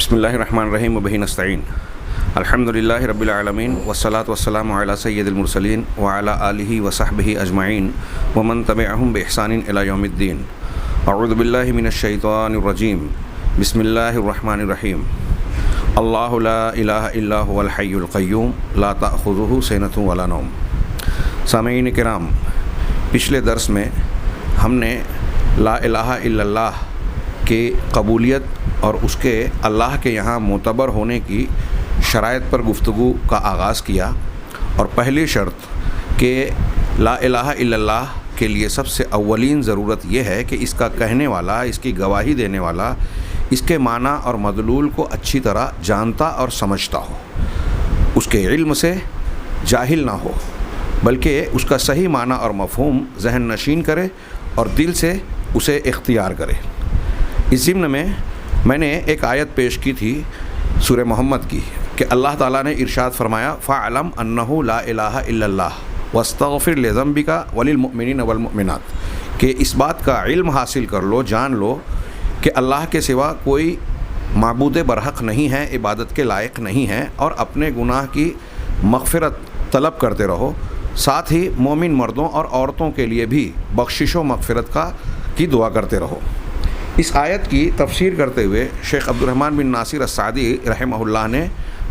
بسم اللہ الرحمن الرحیم وبہ نستعین الحمدللہ رب العالمین والصلاة والسلام علی سید المرسلین وعلی آلہ وصحبہ اجمعین ومن تبعہم بإحسان الی یوم الدین. اعوذ باللہ من الشیطان الرجیم. بسم اللہ الرحمن الرحیم. اللہ لا الہ الا هو الحی القیوم لا تأخذہ سنۃ ولا نوم. سامعین کرام، پچھلے درس میں ہم نے لا الہ الا اللہ کی قبولیت اور اس کے اللہ کے یہاں معتبر ہونے کی شرائط پر گفتگو کا آغاز کیا، اور پہلی شرط کہ لا الہ الا اللہ کے لیے سب سے اولین ضرورت یہ ہے کہ اس کا کہنے والا، اس کی گواہی دینے والا، اس کے معنی اور مدلول کو اچھی طرح جانتا اور سمجھتا ہو، اس کے علم سے جاہل نہ ہو، بلکہ اس کا صحیح معنی اور مفہوم ذہن نشین کرے اور دل سے اسے اختیار کرے. اس ضمن میں نے ایک آیت پیش کی تھی سورہ محمد کی کہ اللہ تعالیٰ نے ارشاد فرمایا فَاعْلَمْ أَنَّهُ لَا إِلَٰهَ إِلَّا اللَّهُ وَاسْتَغْفِرْ لِذَنبِكَ وَلِلْمُؤْمِنِينَ وَالْمُؤْمِنَاتِ، کہ اس بات کا علم حاصل کر لو، جان لو کہ اللہ کے سوا کوئی معبود برحق نہیں ہے، عبادت کے لائق نہیں ہے، اور اپنے گناہ کی مغفرت طلب کرتے رہو. ساتھ ہی مومن مردوں اور عورتوں کے لیے بھی بخشش و مغفرت کی دعا کرتے رہو. اس آیت کی تفسیر کرتے ہوئے شیخ عبد الرحمن بن ناصر السعدی رحمہ اللہ نے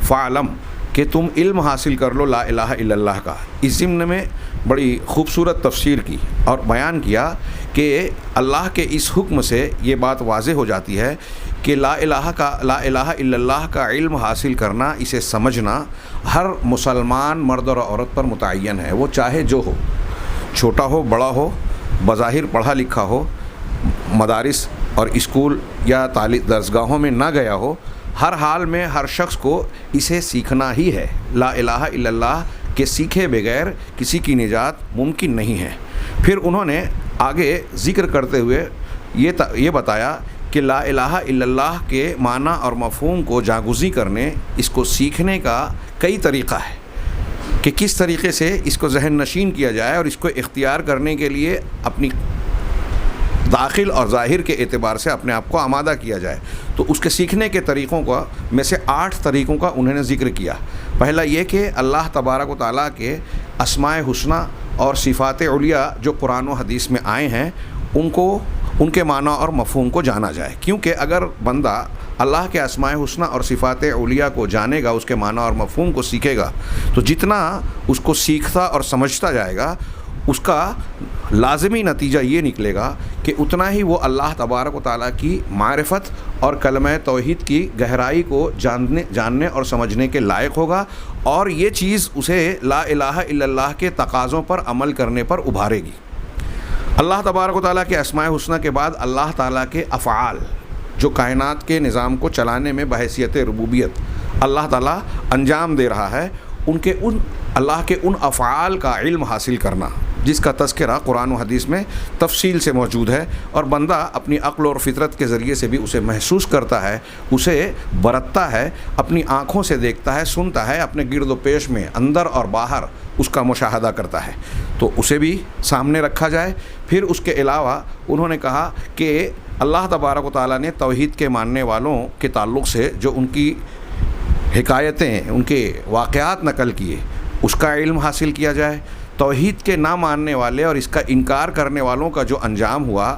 فعلم کہ تم علم حاصل کر لو لا الہ الا اللہ کا، اس ضمن میں بڑی خوبصورت تفسیر کی اور بیان کیا کہ اللہ کے اس حکم سے یہ بات واضح ہو جاتی ہے کہ لا الہ الا اللہ کا علم حاصل کرنا، اسے سمجھنا ہر مسلمان مرد اور عورت پر متعین ہے، وہ چاہے جو ہو، چھوٹا ہو بڑا ہو، بظاہر پڑھا لکھا ہو، مدارس اور اسکول یا درسگاہوں میں نہ گیا ہو، ہر حال میں ہر شخص کو اسے سیکھنا ہی ہے. لا الہ الا اللہ کے سیکھے بغیر کسی کی نجات ممکن نہیں ہے. پھر انہوں نے آگے ذکر کرتے ہوئے یہ بتایا کہ لا الہ الا اللہ کے معنی اور مفہوم کو جاگزی کرنے، اس کو سیکھنے کا کئی طریقہ ہے کہ کس طریقے سے اس کو ذہن نشین کیا جائے اور اس کو اختیار کرنے کے لیے اپنی داخل اور ظاہر کے اعتبار سے اپنے آپ کو آمادہ کیا جائے. تو اس کے سیکھنے کے طریقوں کا میں سے 8 طریقوں کا انہوں نے ذکر کیا. پہلا یہ کہ اللہ تبارک و تعالیٰ کے اسماء حسنی اور صفات علیٰ جو قرآن و حدیث میں آئے ہیں ان کے معنی اور مفہوم کو جانا جائے، کیونکہ اگر بندہ اللہ کے اسماء حسنی اور صفات علیٰ کو جانے گا، اس کے معنی اور مفہوم کو سیکھے گا، تو جتنا اس کو سیکھتا اور سمجھتا جائے گا، اس کا لازمی نتیجہ یہ نکلے گا کہ اتنا ہی وہ اللہ تبارک و تعالیٰ کی معرفت اور کلمہ توحید کی گہرائی کو جاننے اور سمجھنے کے لائق ہوگا، اور یہ چیز اسے لا الہ الا اللہ کے تقاضوں پر عمل کرنے پر ابھارے گی. اللہ تبارک و تعالیٰ کے اسماء حسنی کے بعد اللہ تعالیٰ کے افعال، جو کائنات کے نظام کو چلانے میں بحیثیت ربوبیت اللہ تعالیٰ انجام دے رہا ہے، اللہ کے ان افعال کا علم حاصل کرنا، جس کا تذکرہ قرآن و حدیث میں تفصیل سے موجود ہے، اور بندہ اپنی عقل اور فطرت کے ذریعے سے بھی اسے محسوس کرتا ہے، اسے برتتا ہے، اپنی آنکھوں سے دیکھتا ہے، سنتا ہے، اپنے گرد و پیش میں اندر اور باہر اس کا مشاہدہ کرتا ہے، تو اسے بھی سامنے رکھا جائے. پھر اس کے علاوہ انہوں نے کہا کہ اللہ تبارک و تعالیٰ نے توحید کے ماننے والوں کے تعلق سے جو ان کی حکایتیں، ان کے واقعات نقل کیے، اس کا علم حاصل کیا جائے. توحید کے نہ ماننے والے اور اس کا انکار کرنے والوں کا جو انجام ہوا،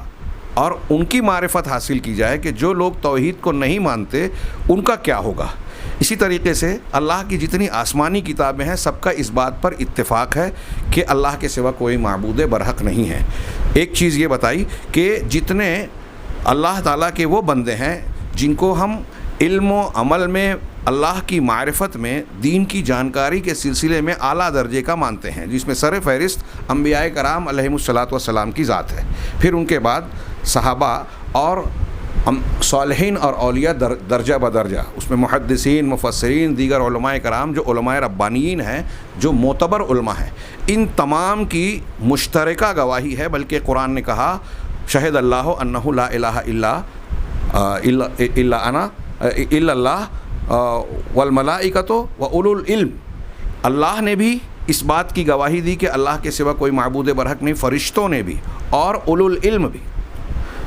اور ان کی معرفت حاصل کی جائے کہ جو لوگ توحید کو نہیں مانتے ان کا کیا ہوگا. اسی طریقے سے اللہ کی جتنی آسمانی کتابیں ہیں، سب کا اس بات پر اتفاق ہے کہ اللہ کے سوا کوئی معبود برحق نہیں ہے. ایک چیز یہ بتائی کہ جتنے اللہ تعالیٰ کے وہ بندے ہیں جن کو ہم علم و عمل میں، اللہ کی معرفت میں، دین کی جانکاری کے سلسلے میں اعلیٰ درجے کا مانتے ہیں، جس میں سر فہرست انبیاء کرام علیہم الصلاۃ والسلام کی ذات ہے. پھر ان کے بعد صحابہ اور صالحین اور اولیاء درجہ بدرجہ، اس میں محدثین، مفسرین، دیگر علماء کرام جو علماء ربانیین ہیں، جو معتبر علماء ہیں، ان تمام کی مشترکہ گواہی ہے. بلکہ قرآن نے کہا شہد اللہ انہ لا الہ الا اللہ والملائکۃ واولو العلم، اللہ نے بھی اس بات کی گواہی دی کہ اللہ کے سوا کوئی معبود برحق نہیں، فرشتوں نے بھی اور اولو العلم بھی.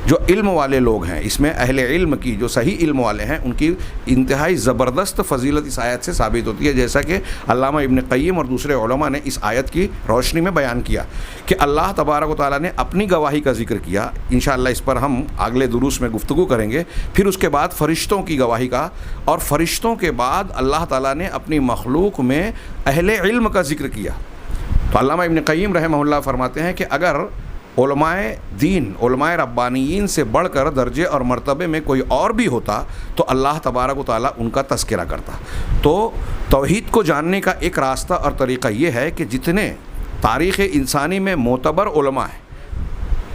جو علم والے لوگ ہیں، اس میں اہل علم کی، جو صحیح علم والے ہیں، ان کی انتہائی زبردست فضیلت اس آیت سے ثابت ہوتی ہے، جیسا کہ علامہ ابن قیم اور دوسرے علماء نے اس آیت کی روشنی میں بیان کیا کہ اللہ تبارک و تعالیٰ نے اپنی گواہی کا ذکر کیا. انشاءاللہ اس پر ہم اگلے دروس میں گفتگو کریں گے. پھر اس کے بعد فرشتوں کی گواہی کا، اور فرشتوں کے بعد اللہ تعالیٰ نے اپنی مخلوق میں اہل علم کا ذکر کیا. تو علامہ ابن قیم رحمہ اللہ فرماتے ہیں کہ اگر علماء دین، علماء ربانیین سے بڑھ کر درجے اور مرتبے میں کوئی اور بھی ہوتا تو اللہ تبارک و تعالیٰ ان کا تذکرہ کرتا. تو توحید کو جاننے کا ایک راستہ اور طریقہ یہ ہے کہ جتنے تاریخ انسانی میں معتبر علماء ہیں،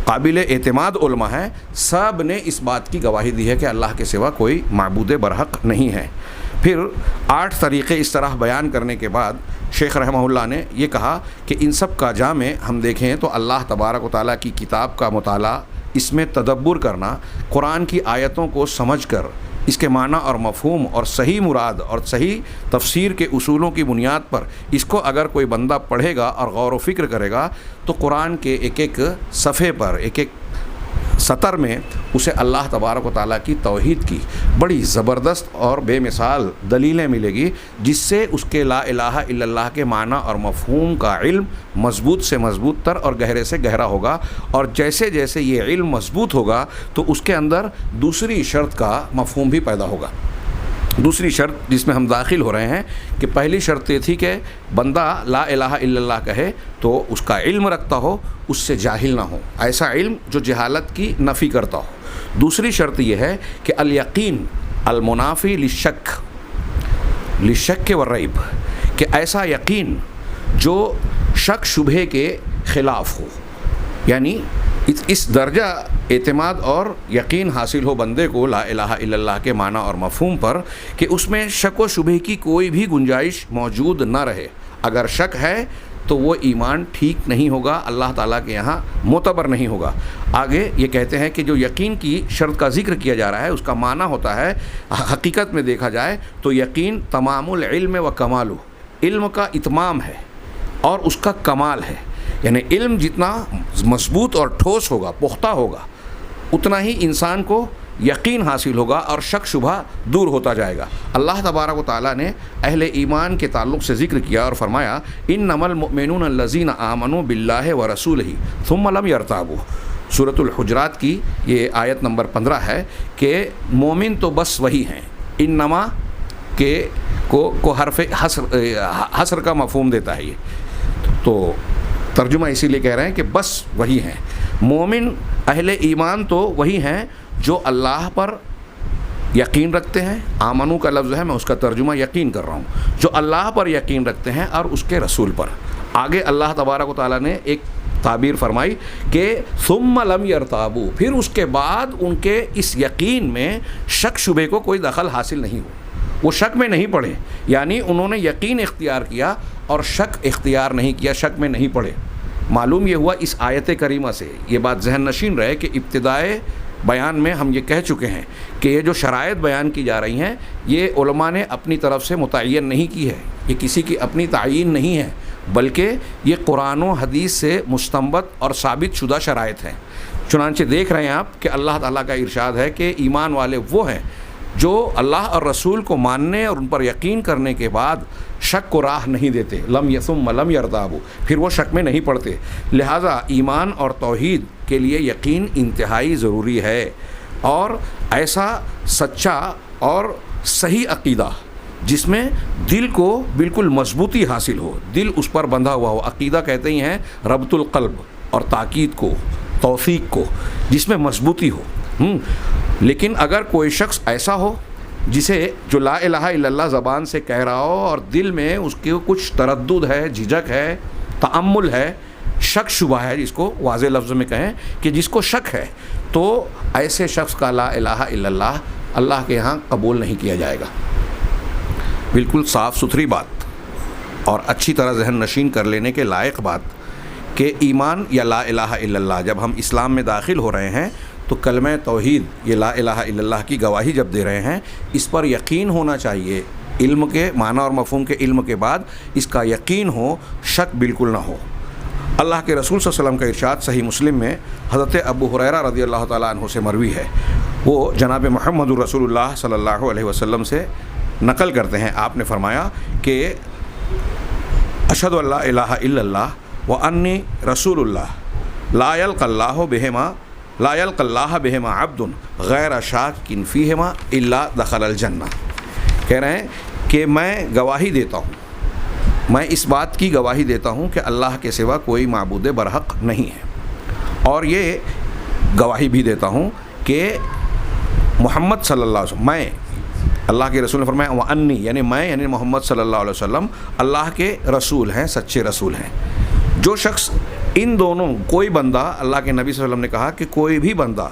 قابل اعتماد علماء ہیں، سب نے اس بات کی گواہی دی ہے کہ اللہ کے سوا کوئی معبود برحق نہیں ہے. پھر 8 طریقے اس طرح بیان کرنے کے بعد شیخ رحمہ اللہ نے یہ کہا کہ ان سب کا جامع ہم دیکھیں تو اللہ تبارک و تعالیٰ کی کتاب کا مطالعہ، اس میں تدبر کرنا، قرآن کی آیتوں کو سمجھ کر اس کے معنی اور مفہوم اور صحیح مراد اور صحیح تفسیر کے اصولوں کی بنیاد پر اس کو اگر کوئی بندہ پڑھے گا اور غور و فکر کرے گا تو قرآن کے ایک ایک صفحے پر، ایک ایک سطر میں اسے اللہ تبارک و تعالیٰ کی توحید کی بڑی زبردست اور بے مثال دلیلیں ملے گی، جس سے اس کے لا الہ الا اللہ کے معنی اور مفہوم کا علم مضبوط سے مضبوط تر اور گہرے سے گہرا ہوگا. اور جیسے جیسے یہ علم مضبوط ہوگا تو اس کے اندر دوسری شرط کا مفہوم بھی پیدا ہوگا. دوسری شرط جس میں ہم داخل ہو رہے ہیں کہ پہلی شرط یہ تھی کہ بندہ لا الہ الا اللہ کہے تو اس کا علم رکھتا ہو، اس سے جاہل نہ ہو، ایسا علم جو جہالت کی نفی کرتا ہو. دوسری شرط یہ ہے کہ الیقین المنافی للشک والریب، کہ ایسا یقین جو شک شبہے کے خلاف ہو، یعنی اس درجہ اعتماد اور یقین حاصل ہو بندے کو لا الہ الا اللہ کے معنی اور مفہوم پر کہ اس میں شک و شبہ کی کوئی بھی گنجائش موجود نہ رہے. اگر شک ہے تو وہ ایمان ٹھیک نہیں ہوگا، اللہ تعالیٰ کے یہاں معتبر نہیں ہوگا. آگے یہ کہتے ہیں کہ جو یقین کی شرط کا ذکر کیا جا رہا ہے اس کا معنی ہوتا ہے، حقیقت میں دیکھا جائے تو یقین تمام العلم و کمالو، علم کا اتمام ہے اور اس کا کمال ہے. یعنی علم جتنا مضبوط اور ٹھوس ہوگا، پختہ ہوگا، اتنا ہی انسان کو یقین حاصل ہوگا اور شک شبہ دور ہوتا جائے گا. اللہ تبارک و تعالیٰ نے اہل ایمان کے تعلق سے ذکر کیا اور فرمایا انما المؤمنون الذین آمنوا باللہ ورسولہ ثم لم یرتابوا. سورۃ الحجرات کی یہ آیت نمبر 15 ہے کہ مومن تو بس وہی ہیں. انما کے کو حرف حصر کا مفہوم دیتا ہے. یہ تو ترجمہ اسی لیے کہہ رہے ہیں کہ بس وہی ہیں. مومن اہل ایمان تو وہی ہیں جو اللہ پر یقین رکھتے ہیں. آمنو کا لفظ ہے، میں اس کا ترجمہ یقین کر رہا ہوں، جو اللہ پر یقین رکھتے ہیں اور اس کے رسول پر. آگے اللہ تبارک و تعالیٰ نے ایک تعبیر فرمائی کہ ثم لم یرتابوا، پھر اس کے بعد ان کے اس یقین میں شک شبہ کو کوئی دخل حاصل نہیں ہو، وہ شک میں نہیں پڑے. یعنی انہوں نے یقین اختیار کیا اور شک اختیار نہیں کیا، شک میں نہیں پڑے. معلوم یہ ہوا اس آیت کریمہ سے، یہ بات ذہن نشین رہے کہ ابتدائے بیان میں ہم یہ کہہ چکے ہیں کہ یہ جو شرائط بیان کی جا رہی ہیں یہ علماء نے اپنی طرف سے متعین نہیں کی ہے، یہ کسی کی اپنی تعیین نہیں ہے، بلکہ یہ قرآن و حدیث سے مستنبط اور ثابت شدہ شرائط ہیں. چنانچہ دیکھ رہے ہیں آپ کہ اللہ تعالیٰ کا ارشاد ہے کہ ایمان والے وہ ہیں جو اللہ اور رسول کو ماننے اور ان پر یقین کرنے کے بعد شک کو راہ نہیں دیتے. لم یرتابوا، پھر وہ شک میں نہیں پڑتے. لہٰذا ایمان اور توحید کے لیے یقین انتہائی ضروری ہے، اور ایسا سچا اور صحیح عقیدہ جس میں دل کو بالکل مضبوطی حاصل ہو، دل اس پر بندھا ہوا ہو. عقیدہ کہتے ہی ہیں ربط القلب اور تاکید کو، توثیق کو، جس میں مضبوطی ہو. لیکن اگر کوئی شخص ایسا ہو جسے جو لا الہ الا اللہ زبان سے کہہ رہا ہو اور دل میں اس کے کچھ تردد ہے، جھجک ہے، تأمل ہے، شک شبہ ہے، جس کو واضح لفظ میں کہیں کہ جس کو شک ہے، تو ایسے شخص کا لا الہ الا اللہ اللہ کے ہاں قبول نہیں کیا جائے گا. بالکل صاف ستھری بات اور اچھی طرح ذہن نشین کر لینے کے لائق بات کہ ایمان یا لا الہ الا اللہ جب ہم اسلام میں داخل ہو رہے ہیں تو کلمہ توحید، یہ لا الہ الا اللہ کی گواہی جب دے رہے ہیں، اس پر یقین ہونا چاہیے. علم کے معنی اور مفہوم کے علم کے بعد اس کا یقین ہو، شک بالکل نہ ہو. اللہ کے رسول صلی اللہ علیہ وسلم کا ارشاد صحیح مسلم میں حضرت ابو ہریرہ رضی اللہ تعالیٰ عنہ سے مروی ہے، وہ جناب محمد رسول اللہ صلی اللہ علیہ وسلم سے نقل کرتے ہیں، آپ نے فرمایا کہ اشہد ان لا الہ الا اللہ وانی رسول اللہ لا یلقی اللہ بہما عبد غیر شاک فیہما الا دخل الجنہ۔ کہہ رہے ہیں کہ میں گواہی دیتا ہوں، میں اس بات کی گواہی دیتا ہوں کہ اللہ کے سوا کوئی معبود برحق نہیں ہے، اور یہ گواہی بھی دیتا ہوں کہ محمد صلی اللہ علیہ وسلم، میں، اللہ کے رسول نے فرمایا وانی یعنی میں یعنی محمد صلی اللہ علیہ وسلم اللہ کے رسول ہیں، سچے رسول ہیں۔ جو شخص ان دونوں، کوئی بندہ، اللہ کے نبی صلی اللہ علیہ وسلم نے کہا کہ کوئی بھی بندہ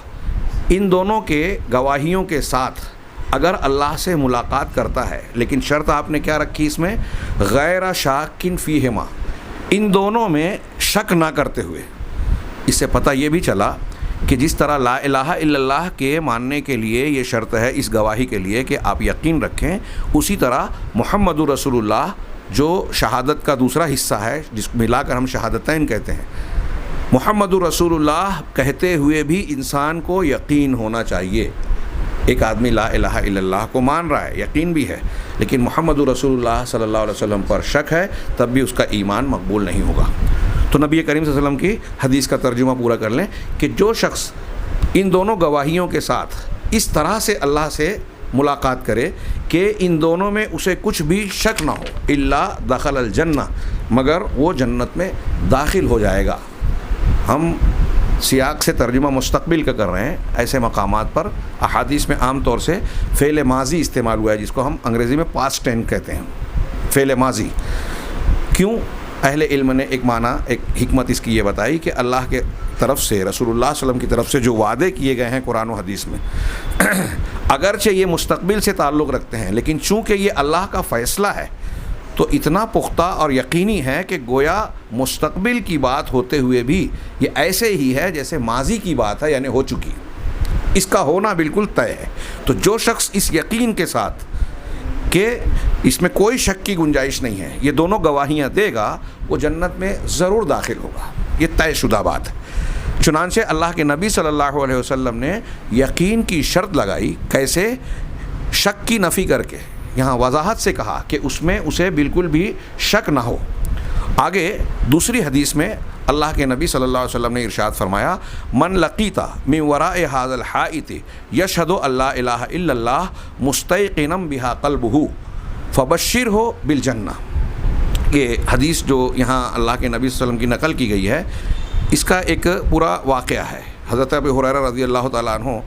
ان دونوں کے گواہیوں کے ساتھ اگر اللہ سے ملاقات کرتا ہے، لیکن شرط آپ نے کیا رکھی اس میں؟ غیر شاک فیہما، ان دونوں میں شک نہ کرتے ہوئے۔ اس سے پتہ یہ بھی چلا کہ جس طرح لا الہ الا اللہ کے ماننے کے لیے یہ شرط ہے اس گواہی کے لیے کہ آپ یقین رکھیں، اسی طرح محمد رسول اللہ جو شہادت کا دوسرا حصہ ہے، جس کو ملا کر ہم شہادتین کہتے ہیں، محمد رسول اللہ کہتے ہوئے بھی انسان کو یقین ہونا چاہیے۔ ایک آدمی لا الہ الا اللہ کو مان رہا ہے، یقین بھی ہے، لیکن محمد رسول اللہ صلی اللہ علیہ وسلم پر شک ہے، تب بھی اس کا ایمان مقبول نہیں ہوگا۔ تو نبی کریم صلی اللہ علیہ وسلم کی حدیث کا ترجمہ پورا کر لیں کہ جو شخص ان دونوں گواہیوں کے ساتھ اس طرح سے اللہ سے ملاقات کرے کہ ان دونوں میں اسے کچھ بھی شک نہ ہو، الا دخل الجنہ، مگر وہ جنت میں داخل ہو جائے گا۔ ہم سیاق سے ترجمہ مستقبل کا کر رہے ہیں، ایسے مقامات پر احادیث میں عام طور سے فعل ماضی استعمال ہوا ہے، جس کو ہم انگریزی میں پاسٹ ٹینس کہتے ہیں، فعل ماضی۔ کیوں؟ اہل علم نے ایک معنی، ایک حکمت اس کی یہ بتائی کہ اللہ کے طرف سے، رسول اللہ صلی اللہ علیہ وسلم کی طرف سے جو وعدے کیے گئے ہیں قرآن و حدیث میں، اگرچہ یہ مستقبل سے تعلق رکھتے ہیں، لیکن چونکہ یہ اللہ کا فیصلہ ہے تو اتنا پختہ اور یقینی ہے کہ گویا مستقبل کی بات ہوتے ہوئے بھی یہ ایسے ہی ہے جیسے ماضی کی بات ہے، یعنی ہو چکی، اس کا ہونا بالکل طے ہے۔ تو جو شخص اس یقین کے ساتھ کہ اس میں کوئی شک کی گنجائش نہیں ہے، یہ دونوں گواہیاں دے گا، وہ جنت میں ضرور داخل ہوگا، یہ طے شدہ بات ہے۔ چنانچہ اللہ کے نبی صلی اللہ علیہ وسلم نے یقین کی شرط لگائی، کیسے؟ شک کی نفی کر کے، یہاں وضاحت سے کہا کہ اس میں اسے بالکل بھی شک نہ ہو۔ آگے دوسری حدیث میں اللہ کے نبی صلی اللہ علیہ وسلم نے ارشاد فرمایا، من لقیتا من وراء هذا الحائط یشهد ان لا الہ الا اللہ مستیقنا بها قلبہ فبشرہ بالجنہ۔ یہ حدیث جو یہاں اللہ کے نبی صلی اللہ علیہ وسلم کی نقل کی گئی ہے، اس کا ایک پورا واقعہ ہے۔ حضرت ابو ہریرہ رضی اللہ تعالیٰ عنہ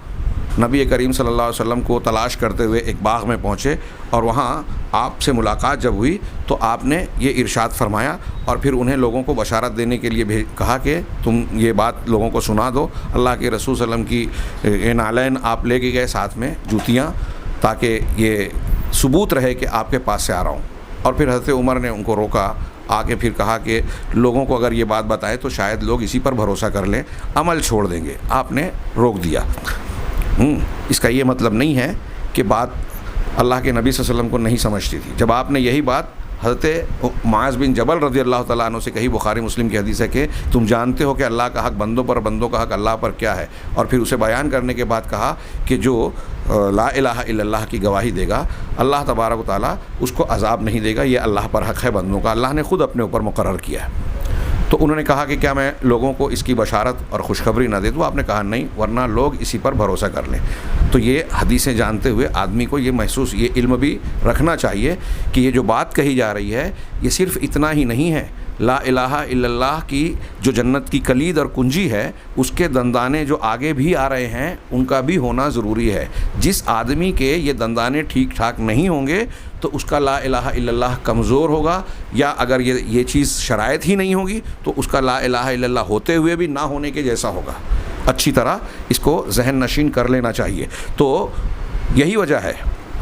نبی کریم صلی اللہ علیہ وسلم کو تلاش کرتے ہوئے ایک باغ میں پہنچے، اور وہاں آپ سے ملاقات جب ہوئی تو آپ نے یہ ارشاد فرمایا، اور پھر انہیں لوگوں کو بشارت دینے کے لیے کہا کہ تم یہ بات لوگوں کو سنا دو۔ اللہ کے رسول صلی اللہ علیہ وسلم کی نعلین آپ لے کے گئے، ساتھ میں جوتیاں، تاکہ یہ ثبوت رہے کہ آپ کے پاس سے آ رہا ہوں۔ اور پھر حضرت عمر نے ان کو روکا، آ کے پھر کہا کہ لوگوں کو اگر یہ بات بتائے تو شاید لوگ اسی پر بھروسہ کر لیں، عمل چھوڑ دیں گے۔ آپ نے روک دیا۔ اس کا یہ مطلب نہیں ہے کہ بات اللہ کے نبی صلی اللہ علیہ وسلم کو نہیں سمجھتی تھی۔ جب آپ نے یہی بات حضرت معاذ بن جبل رضی اللہ تعالیٰ عنہ سے کہی، بخاری مسلم کی حدیث ہے کہ تم جانتے ہو کہ اللہ کا حق بندوں پر، بندوں کا حق اللہ پر کیا ہے، اور پھر اسے بیان کرنے کے بعد کہا کہ جو لا الہ الا اللہ کی گواہی دے گا، اللہ تبارک و تعالیٰ اس کو عذاب نہیں دے گا، یہ اللہ پر حق ہے بندوں کا، اللہ نے خود اپنے اوپر مقرر کیا ہے۔ تو انہوں نے کہا کہ کیا میں لوگوں کو اس کی بشارت اور خوشخبری نہ دے دوں؟ آپ نے کہا نہیں، ورنہ لوگ اسی پر بھروسہ کر لیں۔ تو یہ حدیثیں جانتے ہوئے آدمی کو یہ محسوس، یہ علم بھی رکھنا چاہیے کہ یہ جو بات کہی جا رہی ہے یہ صرف اتنا ہی نہیں ہے، لا الہ الا اللہ کی جو جنت کی کلید اور کنجی ہے، اس کے دندانے جو آگے بھی آ رہے ہیں ان کا بھی ہونا ضروری ہے۔ جس آدمی کے یہ دندانے ٹھیک ٹھاک نہیں ہوں گے تو اس کا لا الہ الا اللہ کمزور ہوگا، یا اگر یہ چیز شرائط ہی نہیں ہوگی تو اس کا لا الہ الا اللہ ہوتے ہوئے بھی نہ ہونے کے جیسا ہوگا۔ اچھی طرح اس کو ذہن نشین کر لینا چاہیے۔ تو یہی وجہ ہے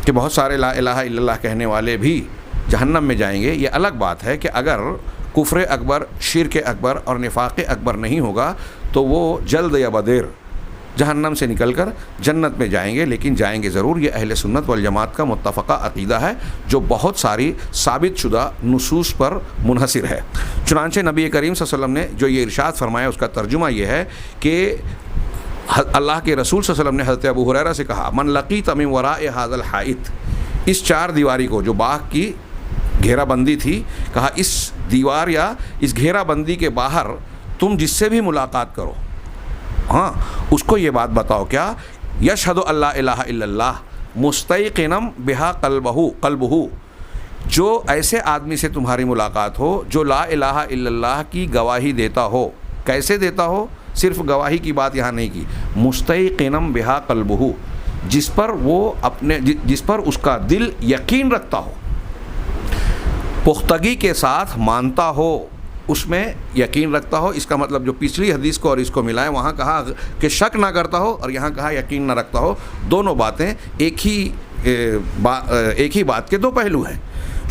کہ بہت سارے لا الہ الا اللہ کہنے والے بھی جہنم میں جائیں گے۔ یہ الگ بات ہے کہ اگر کفر اکبر، شرک اکبر اور نفاق اکبر نہیں ہوگا تو وہ جلد یا بدیر جہنم سے نکل کر جنت میں جائیں گے، لیکن جائیں گے ضرور۔ یہ اہل سنت والجماعت کا متفقہ عقیدہ ہے جو بہت ساری ثابت شدہ نصوص پر منحصر ہے۔ چنانچہ نبی کریم صلی اللہ علیہ وسلم نے جو یہ ارشاد فرمایا اس کا ترجمہ یہ ہے کہ اللہ کے رسول صلی اللہ علیہ وسلم نے حضرت ابو ہریرہ سے کہا، من لقیت من وراء ھذا الحائط، اس چار دیواری کو جو باغ کی گھیرا بندی تھی، کہا اس دیوار یا اس گھیرا بندی کے باہر تم جس سے بھی ملاقات کرو، ہاں اس کو یہ بات بتاؤ کیا، یشہد اللہ الہ الا اللہ مستیقنا بہا قلبہ، جو ایسے آدمی سے تمہاری ملاقات ہو جو لا الہ الا اللہ کی گواہی دیتا ہو۔ کیسے دیتا ہو؟ صرف گواہی کی بات یہاں نہیں کی، مستیقنا بہا قلبہ، جس پر اس کا دل یقین رکھتا ہو، پختگی کے ساتھ مانتا ہو، اس میں یقین رکھتا ہو۔ اس کا مطلب جو پچھلی حدیث کو اور اس کو ملائے، وہاں کہا کہ شک نہ کرتا ہو اور یہاں کہا یقین نہ رکھتا ہو، دونوں باتیں ایک ہی بات کے دو پہلو ہیں۔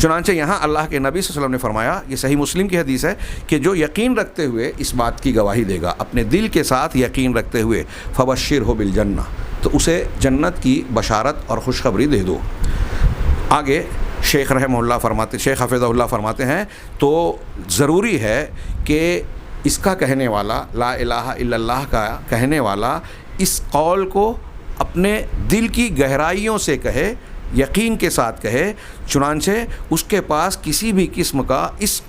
چنانچہ یہاں اللہ کے نبی صلی اللہ علیہ وسلم نے فرمایا، یہ صحیح مسلم کی حدیث ہے، کہ جو یقین رکھتے ہوئے اس بات کی گواہی دے گا، اپنے دل کے ساتھ یقین رکھتے ہوئے، فبشرہ بالجنہ، تو اسے جنت کی بشارت اور خوشخبری دے دو۔ آگے شیخ حفظہ اللہ فرماتے ہیں تو ضروری ہے کہ اس کا کہنے والا، لا الہ الا اللہ کا کہنے والا، اس قول کو اپنے دل کی گہرائیوں سے کہے، یقین کے ساتھ کہے۔ چنانچہ اس کے پاس کسی بھی قسم کا اس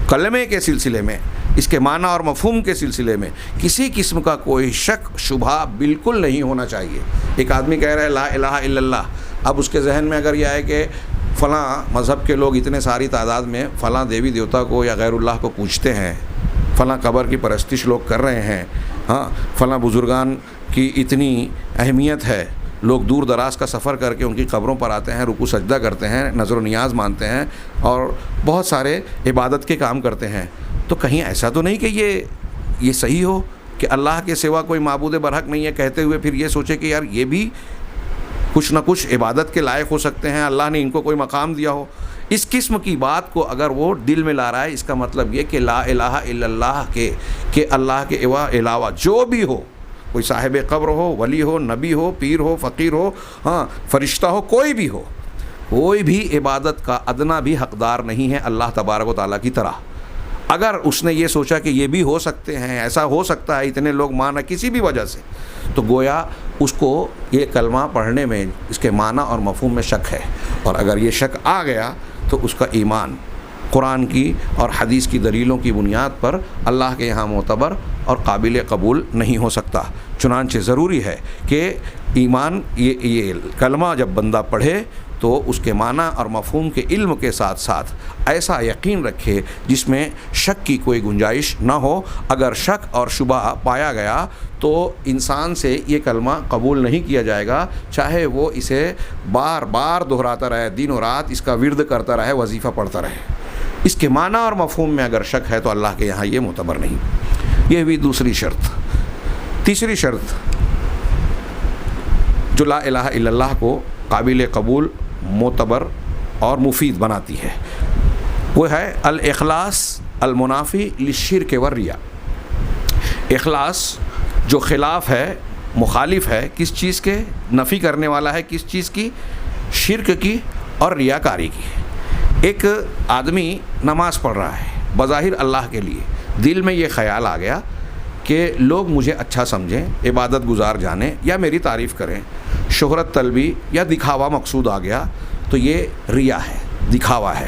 کلمے کے سلسلے میں، اس کے معنی اور مفہوم کے سلسلے میں کسی قسم کا کوئی شک شبہ بالکل نہیں ہونا چاہیے۔ ایک آدمی کہہ رہا ہے لا الہ الا اللہ، اب اس کے ذہن میں اگر یہ آئے کہ فلاں مذہب کے لوگ اتنے ساری تعداد میں فلاں دیوی دیوتا کو یا غیر اللہ کو پوجتے ہیں، فلاں قبر کی پرستش لوگ کر رہے ہیں، ہاں فلاں بزرگان کی اتنی اہمیت ہے، لوگ دور دراز کا سفر کر کے ان کی قبروں پر آتے ہیں، رکوع سجدہ کرتے ہیں، نظر و نیاز مانتے ہیں اور بہت سارے عبادت کے کام کرتے ہیں، تو کہیں ایسا تو نہیں کہ یہ صحیح ہو کہ اللہ کے سوا کوئی معبود برحق نہیں ہے، کہتے ہوئے پھر یہ سوچے کہ یار یہ بھی کچھ نہ کچھ عبادت کے لائق ہو سکتے ہیں، اللہ نے ان کو کوئی مقام دیا ہو۔ اس قسم کی بات کو اگر وہ دل میں لا رہا ہے، اس کا مطلب یہ کہ لا الہ الا اللہ کہ اللہ کے علاوہ جو بھی ہو، کوئی صاحب قبر ہو، ولی ہو، نبی ہو، پیر ہو، فقیر ہو، ہاں فرشتہ ہو، کوئی بھی ہو، کوئی بھی عبادت کا ادنا بھی حقدار نہیں ہے اللہ تبارک و تعالیٰ کی طرح۔ اگر اس نے یہ سوچا کہ یہ بھی ہو سکتے ہیں، ایسا ہو سکتا ہے، اتنے لوگ مانا کسی بھی وجہ سے، تو گویا اس کو یہ کلمہ پڑھنے میں اس کے معنی اور مفہوم میں شک ہے، اور اگر یہ شک آ گیا تو اس کا ایمان قرآن کی اور حدیث کی دلیلوں کی بنیاد پر اللہ کے یہاں معتبر اور قابل قبول نہیں ہو سکتا۔ چنانچہ ضروری ہے کہ ایمان یہ کلمہ جب بندہ پڑھے تو اس کے معنی اور مفہوم کے علم کے ساتھ ساتھ ایسا یقین رکھے جس میں شک کی کوئی گنجائش نہ ہو۔ اگر شک اور شبہ پایا گیا تو انسان سے یہ کلمہ قبول نہیں کیا جائے گا، چاہے وہ اسے بار بار دہراتا رہے، دن و رات اس کا ورد کرتا رہے، وظیفہ پڑھتا رہے۔ اس کے معنی اور مفہوم میں اگر شک ہے تو اللہ کے یہاں یہ معتبر نہیں۔ یہ بھی دوسری شرط۔ تیسری شرط جو لا الہ الا اللہ کو قابل قبول، معتبر اور مفید بناتی ہے، وہ ہے الاخلاص المنافی للشرک والریا۔ اخلاص جو خلاف ہے، مخالف ہے، کس چیز کے؟ نفی کرنے والا ہے کس چیز کی؟ شرک کی اور ریاکاری کی۔ ایک آدمی نماز پڑھ رہا ہے بظاہر اللہ کے لیے، دل میں یہ خیال آ گیا کہ لوگ مجھے اچھا سمجھیں، عبادت گزار جانیں یا میری تعریف کریں، شہرت طلبی یا دکھاوا مقصود آ گیا، تو یہ ریا ہے، دکھاوا ہے،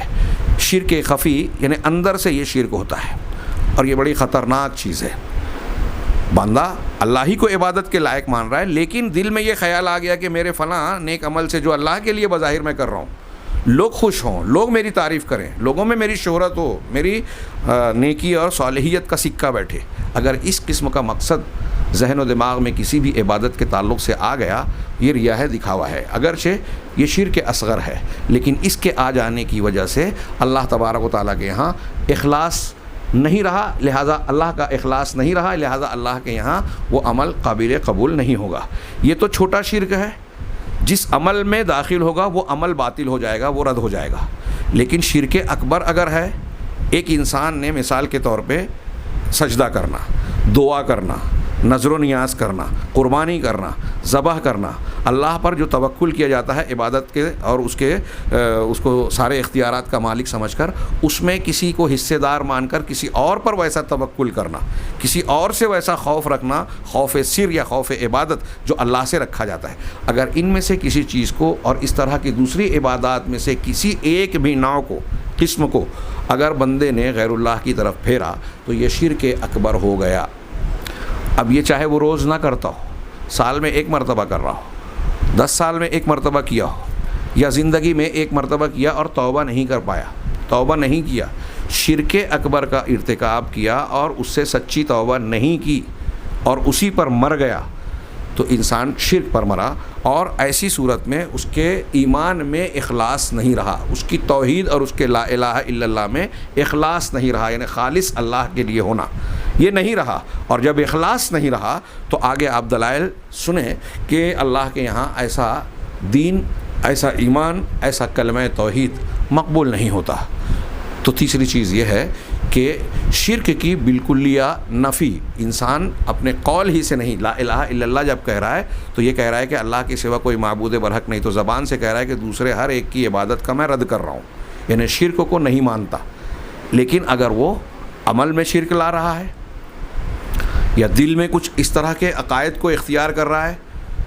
شرک خفی، یعنی اندر سے یہ شرک ہوتا ہے، اور یہ بڑی خطرناک چیز ہے۔ بندہ اللہ ہی کو عبادت کے لائق مان رہا ہے، لیکن دل میں یہ خیال آ گیا کہ میرے فلاں نیک عمل سے جو اللہ کے لیے بظاہر میں کر رہا ہوں، لوگ خوش ہوں، لوگ میری تعریف کریں، لوگوں میں میری شہرت ہو، میری نیکی اور صالحیت کا سکہ بیٹھے۔ اگر اس قسم کا مقصد ذہن و دماغ میں کسی بھی عبادت کے تعلق سے آ گیا، یہ ریا ہے، دکھاوا ہے، اگرچہ یہ شرک اصغر ہے، لیکن اس کے آ جانے کی وجہ سے اللہ تبارک و تعالیٰ کے یہاں اخلاص نہیں رہا، لہٰذا اللہ کا اخلاص نہیں رہا، لہٰذا اللہ کے یہاں وہ عمل قابل قبول نہیں ہوگا۔ یہ تو چھوٹا شرک ہے، جس عمل میں داخل ہوگا وہ عمل باطل ہو جائے گا، وہ رد ہو جائے گا۔ لیکن شرک اکبر اگر ہے، ایک انسان نے مثال کے طور پہ سجدہ کرنا، دعا کرنا، نظر و نیاز کرنا، قربانی کرنا، ذبح کرنا، اللہ پر جو توکل کیا جاتا ہے عبادت کے اور اس کو سارے اختیارات کا مالک سمجھ کر، اس میں کسی کو حصے دار مان کر کسی اور پر ویسا توکل کرنا، کسی اور سے ویسا خوف رکھنا، خوف سر یا خوف عبادت جو اللہ سے رکھا جاتا ہے، اگر ان میں سے کسی چیز کو اور اس طرح کی دوسری عبادات میں سے کسی ایک بھی نوع کو، قسم کو اگر بندے نے غیر اللہ کی طرف پھیرا تو یہ شرک اکبر ہو گیا۔ اب یہ چاہے وہ روز نہ کرتا ہو، سال میں ایک مرتبہ کر رہا ہو، 10 سال میں ایک مرتبہ کیا ہو، یا زندگی میں ایک مرتبہ کیا اور توبہ نہیں کر پایا، توبہ نہیں کیا، شرک اکبر کا ارتکاب کیا اور اس سے سچی توبہ نہیں کی اور اسی پر مر گیا، تو انسان شرک پر مرا، اور ایسی صورت میں اس کے ایمان میں اخلاص نہیں رہا، اس کی توحید اور اس کے لا الہ الا اللہ میں اخلاص نہیں رہا، یعنی خالص اللہ کے لیے ہونا یہ نہیں رہا۔ اور جب اخلاص نہیں رہا تو آگے آپ دلائل سنیں کہ اللہ کے یہاں ایسا دین، ایسا ایمان، ایسا کلمہ توحید مقبول نہیں ہوتا۔ تو تیسری چیز یہ ہے کہ شرک کی بالکلیہ نفی، انسان اپنے قول ہی سے نہیں، لا الہ الا اللہ جب کہہ رہا ہے تو یہ کہہ رہا ہے کہ اللہ کے سوا کوئی معبود برحق نہیں، تو زبان سے کہہ رہا ہے کہ دوسرے ہر ایک کی عبادت کا میں رد کر رہا ہوں، یعنی شرک کو نہیں مانتا۔ لیکن اگر وہ عمل میں شرک لا رہا ہے یا دل میں کچھ اس طرح کے عقائد کو اختیار کر رہا ہے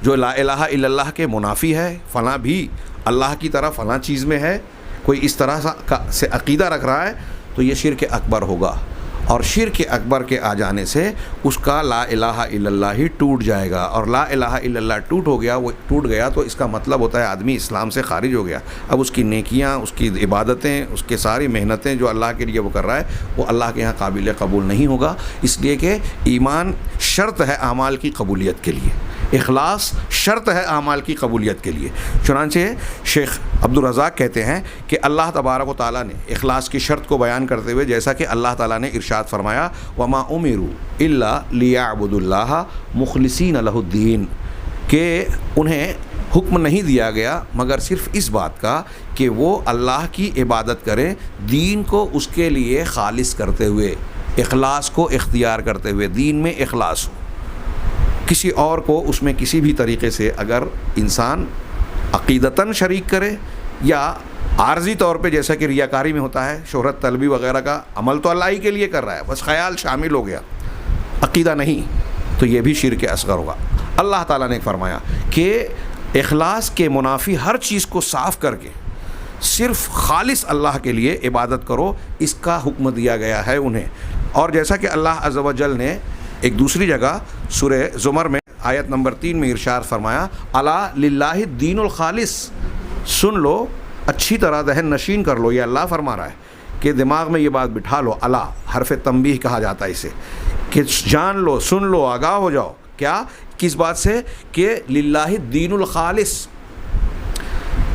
جو لا الہ الا اللہ کے منافی ہے، فلاں بھی اللہ کی طرح فلاں چیز میں ہے، کوئی اس طرح سے عقیدہ رکھ رہا ہے، تو یہ شرک اکبر ہوگا، اور شرک اکبر کے آ جانے سے اس کا لا الہ الا اللہ ہی ٹوٹ جائے گا، اور لا الہ الا اللہ ٹوٹ گیا تو اس کا مطلب ہوتا ہے آدمی اسلام سے خارج ہو گیا۔ اب اس کی نیکیاں، اس کی عبادتیں، اس کے ساری محنتیں جو اللہ کے لیے وہ کر رہا ہے وہ اللہ کے یہاں قابل قبول نہیں ہوگا، اس لیے کہ ایمان شرط ہے اعمال کی قبولیت کے لیے، اخلاص شرط ہے اعمال کی قبولیت کے لیے۔ چنانچہ شیخ عبدالرزاق کہتے ہیں کہ اللہ تبارک و تعالیٰ نے اخلاص کی شرط کو بیان کرتے ہوئے جیسا کہ اللہ تعالیٰ نے ارشاد فرمایا وَمَا أُمِرُوا إِلَّا لِيَعْبُدُوا اللَّهَ مُخْلِصِينَ لَهُ الدِّينَ، کہ انہیں حکم نہیں دیا گیا مگر صرف اس بات کا کہ وہ اللہ کی عبادت کریں، دین کو اس کے لیے خالص کرتے ہوئے، اخلاص کو اختیار کرتے ہوئے، دین میں اخلاص ہو۔ کسی اور کو اس میں کسی بھی طریقے سے اگر انسان عقیدتاً شریک کرے یا عارضی طور پہ جیسا کہ ریاکاری میں ہوتا ہے، شہرت طلبی وغیرہ کا عمل تو اللہ ہی کے لیے کر رہا ہے، بس خیال شامل ہو گیا، عقیدہ نہیں، تو یہ بھی شرک اصغر ہوگا۔ اللہ تعالیٰ نے فرمایا کہ اخلاص کے منافی ہر چیز کو صاف کر کے صرف خالص اللہ کے لیے عبادت کرو، اس کا حکم دیا گیا ہے انہیں۔ اور جیسا کہ اللہ عز و جل نے ایک دوسری جگہ سورہ زمر میں آیت نمبر 3 میں ارشاد فرمایا الا للہ الدین الخالص، سن لو، اچھی طرح ذہن نشین کر لو، یہ اللہ فرما رہا ہے کہ دماغ میں یہ بات بٹھا لو، الا حرف تنبیہ کہا جاتا ہے اسے، کہ جان لو، سن لو، آگاہ ہو جاؤ، کیا کس بات سے، کہ للہ الدین الخالص،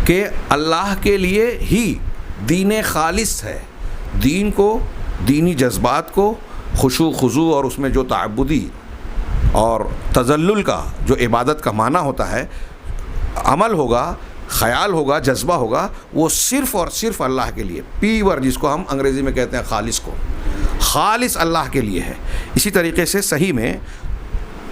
کہ اللہ کے لیے ہی دین خالص ہے، دین کو، دینی جذبات کو، خشوع خضوع اور اس میں جو تعبدی اور تذلل کا جو عبادت کا معنی ہوتا ہے، عمل ہوگا، خیال ہوگا، جذبہ ہوگا، وہ صرف اور صرف اللہ کے لیے، پیور جس کو ہم انگریزی میں کہتے ہیں خالص کو، خالص اللہ کے لیے ہے۔ اسی طریقے سے صحیح میں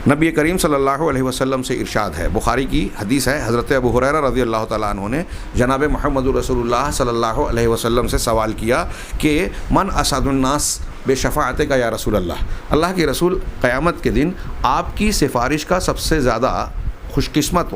نبی کریم صلی اللہ علیہ وسلم سے ارشاد ہے، بخاری کی حدیث ہے، حضرت ابو ہریرہ رضی اللہ تعالیٰ عنہ نے جناب محمد رسول اللہ صلی اللہ علیہ وسلم سے سوال کیا کہ من اسعد الناس بے شفاعت کا یا رسول اللہ، اللہ کے رسول قیامت کے دن آپ کی سفارش کا سب سے زیادہ خوش قسمت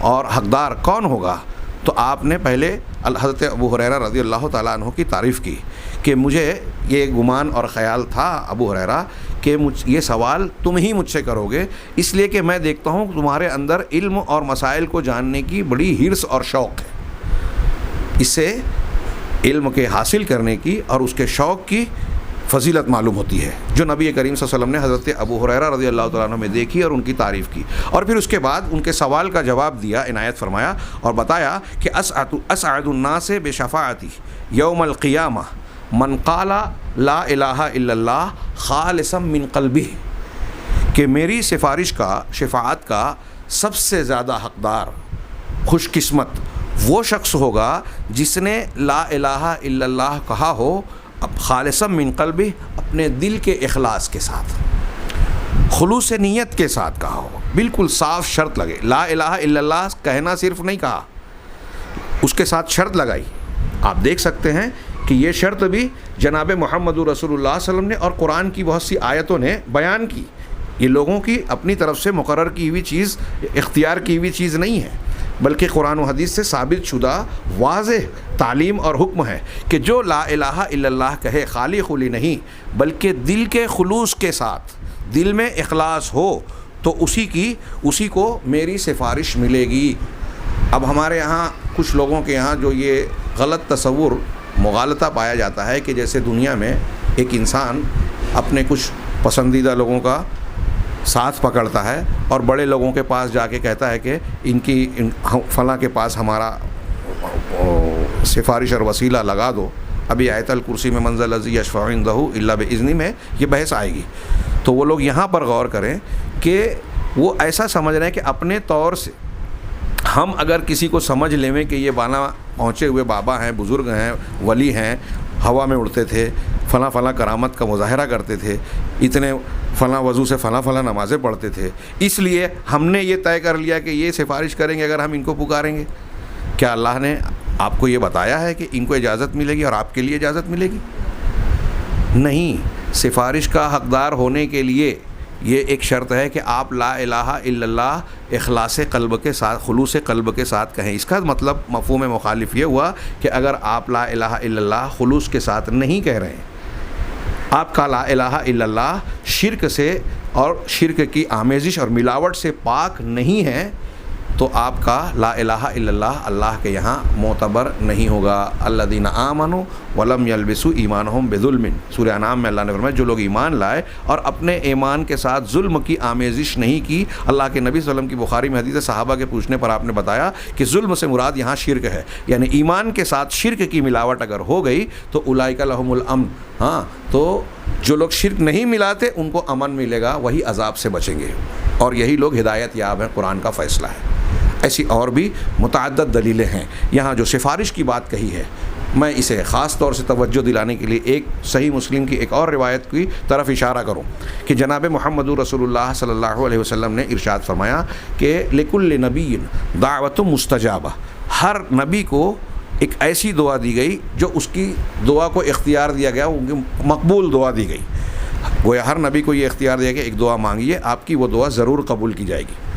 اور حقدار کون ہوگا؟ تو آپ نے پہلے حضرت ابو ہریرہ رضی اللہ تعالیٰ عنہ کی تعریف کی کہ مجھے یہ گمان اور خیال تھا ابو ہریرہ کہ یہ سوال تم ہی مجھ سے کرو گے، اس لیے کہ میں دیکھتا ہوں تمہارے اندر علم اور مسائل کو جاننے کی بڑی حرص اور شوق ہے، اس سے علم کے حاصل کرنے کی اور اس کے شوق کی فضیلت معلوم ہوتی ہے، جو نبی کریم صلی اللہ علیہ وسلم نے حضرت ابو ہریرہ رضی اللہ تعالیٰ عنہ میں دیکھی اور ان کی تعریف کی، اور پھر اس کے بعد ان کے سوال کا جواب دیا، عنایت فرمایا اور بتایا کہ اسعد الناس بشفاعتی یوم القیامہ من قال لا الہ الا اللہ خالصا من قلبہ، کہ میری سفارش کا، شفاعت کا سب سے زیادہ حقدار، خوش قسمت وہ شخص ہوگا جس نے لا الہ الا اللہ کہا ہو اب خالصا من قلبہ، اپنے دل کے اخلاص کے ساتھ۔ خلوص نیت کے ساتھ کہا ہو، بالکل صاف شرط لگے. لا الہ الا اللہ کہنا صرف نہیں کہا، اس کے ساتھ شرط لگائی. آپ دیکھ سکتے ہیں کہ یہ شرط بھی جناب محمد رسول اللہ صلی اللہ علیہ وسلم نے اور قرآن کی بہت سی آیتوں نے بیان کی. یہ لوگوں کی اپنی طرف سے مقرر کی ہوئی چیز، اختیار کی ہوئی چیز نہیں ہے، بلکہ قرآن و حدیث سے ثابت شدہ واضح تعلیم اور حکم ہے کہ جو لا الہ الا اللہ کہے، خالی خلی نہیں بلکہ دل کے خلوص کے ساتھ، دل میں اخلاص ہو، تو اسی کو میری سفارش ملے گی. اب ہمارے یہاں کچھ لوگوں کے یہاں جو یہ غلط تصور، مغالطہ پایا جاتا ہے کہ جیسے دنیا میں ایک انسان اپنے کچھ پسندیدہ لوگوں کا ساتھ پکڑتا ہے اور بڑے لوگوں کے پاس جا کے کہتا ہے کہ فلاں کے پاس ہمارا سفارش اور وسیلہ لگا دو. ابھی آیت الکرسی میں منزل الذی یشفع عندہ الا باذنہ میں یہ بحث آئے گی. تو وہ لوگ یہاں پر غور کریں کہ وہ ایسا سمجھ رہے ہیں کہ اپنے طور سے ہم اگر کسی کو سمجھ لیں کہ یہ بالا پہنچے ہوئے بابا ہیں، بزرگ ہیں، ولی ہیں، ہوا میں اڑتے تھے، فلاں فلاں کرامت کا مظاہرہ کرتے تھے، اتنے فلاں وضو سے فلاں فلاں نمازیں پڑھتے تھے، اس لیے ہم نے یہ طے کر لیا کہ یہ سفارش کریں گے اگر ہم ان کو پکاریں گے. کیا اللہ نے آپ کو یہ بتایا ہے کہ ان کو اجازت ملے گی اور آپ کے لیے اجازت ملے گی؟ نہیں. سفارش کا حقدار ہونے کے لیے یہ ایک شرط ہے کہ آپ لا الہ الا اللہ اخلاص قلب کے ساتھ، خلوص قلب کے ساتھ کہیں. اس کا مطلب مفہوم مخالف یہ ہوا کہ اگر آپ لا الہ الا اللہ خلوص کے ساتھ نہیں کہہ رہے ہیں، آپ کا لا الہ الا اللہ شرک سے اور شرک کی آمیزش اور ملاوٹ سے پاک نہیں ہے، تو آپ کا لا الہ الا اللہ اللہ کے یہاں معتبر نہیں ہوگا. الذین آمنوا ولم یلبسوا ایمانہم بظلم، سورہ انعام میں اللہ نے فرمایا جو لوگ ایمان لائے اور اپنے ایمان کے ساتھ ظلم کی آمیزش نہیں کی. اللہ کے نبی صلی اللہ علیہ وسلم کی بخاری میں حدیث ہے، صحابہ کے پوچھنے پر آپ نے بتایا کہ ظلم سے مراد یہاں شرک ہے، یعنی ایمان کے ساتھ شرک کی ملاوٹ اگر ہو گئی تو اولئک لہم الامن. ہاں، تو جو لوگ شرک نہیں ملاتے ان کو امن ملے گا، وہی عذاب سے بچیں گے، اور یہی لوگ ہدایت یاب ہیں. قرآن کا فیصلہ ہے. ایسی اور بھی متعدد دلیلیں ہیں. یہاں جو سفارش کی بات کہی ہے، میں اسے خاص طور سے توجہ دلانے کے لیے ایک صحیح مسلم کی ایک اور روایت کی طرف اشارہ کروں کہ جناب محمد رسول اللہ صلی اللہ علیہ وسلم نے ارشاد فرمایا کہ لکل نبی دعوت مستجابہ، ہر نبی کو ایک ایسی دعا دی گئی جو اس کی دعا کو اختیار دیا گیا، ان کی مقبول دعا دی گئی. گویا ہر نبی کو یہ اختیار دیا کہ ایک دعا مانگیے، آپ کی وہ دعا ضرور قبول کی جائے گی.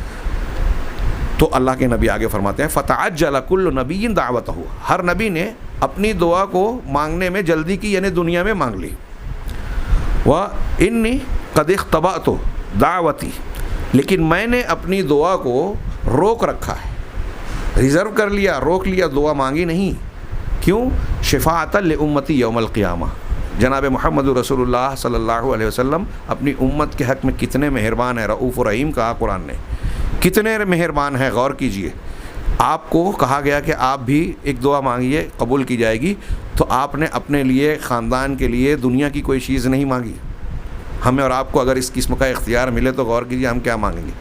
تو اللہ کے نبی آگے فرماتے ہیں فتعجل کل نبی دعوتہ، ہر نبی نے اپنی دعا کو مانگنے میں جلدی کی، یعنی دنیا میں مانگ لی. وانی قد اختبأت دعوتی، لیکن میں نے اپنی دعا کو روک رکھا ہے، ریزرو کر لیا، روک لیا، دعا مانگی نہیں. کیوں؟ شفاعۃ لامتی یوم القیامہ. جناب محمد رسول اللہ صلی اللہ علیہ وسلم اپنی امت کے حق میں کتنے مہربان ہیں. رؤوف و رحیم کہا قرآن نے، کتنے مہربان ہیں. غور کیجئے، آپ کو کہا گیا کہ آپ بھی ایک دعا مانگیے قبول کی جائے گی، تو آپ نے اپنے لیے، خاندان کے لیے دنیا کی کوئی چیز نہیں مانگی. ہمیں اور آپ کو اگر اس قسم کا اختیار ملے تو غور کیجئے ہم کیا مانگیں گے.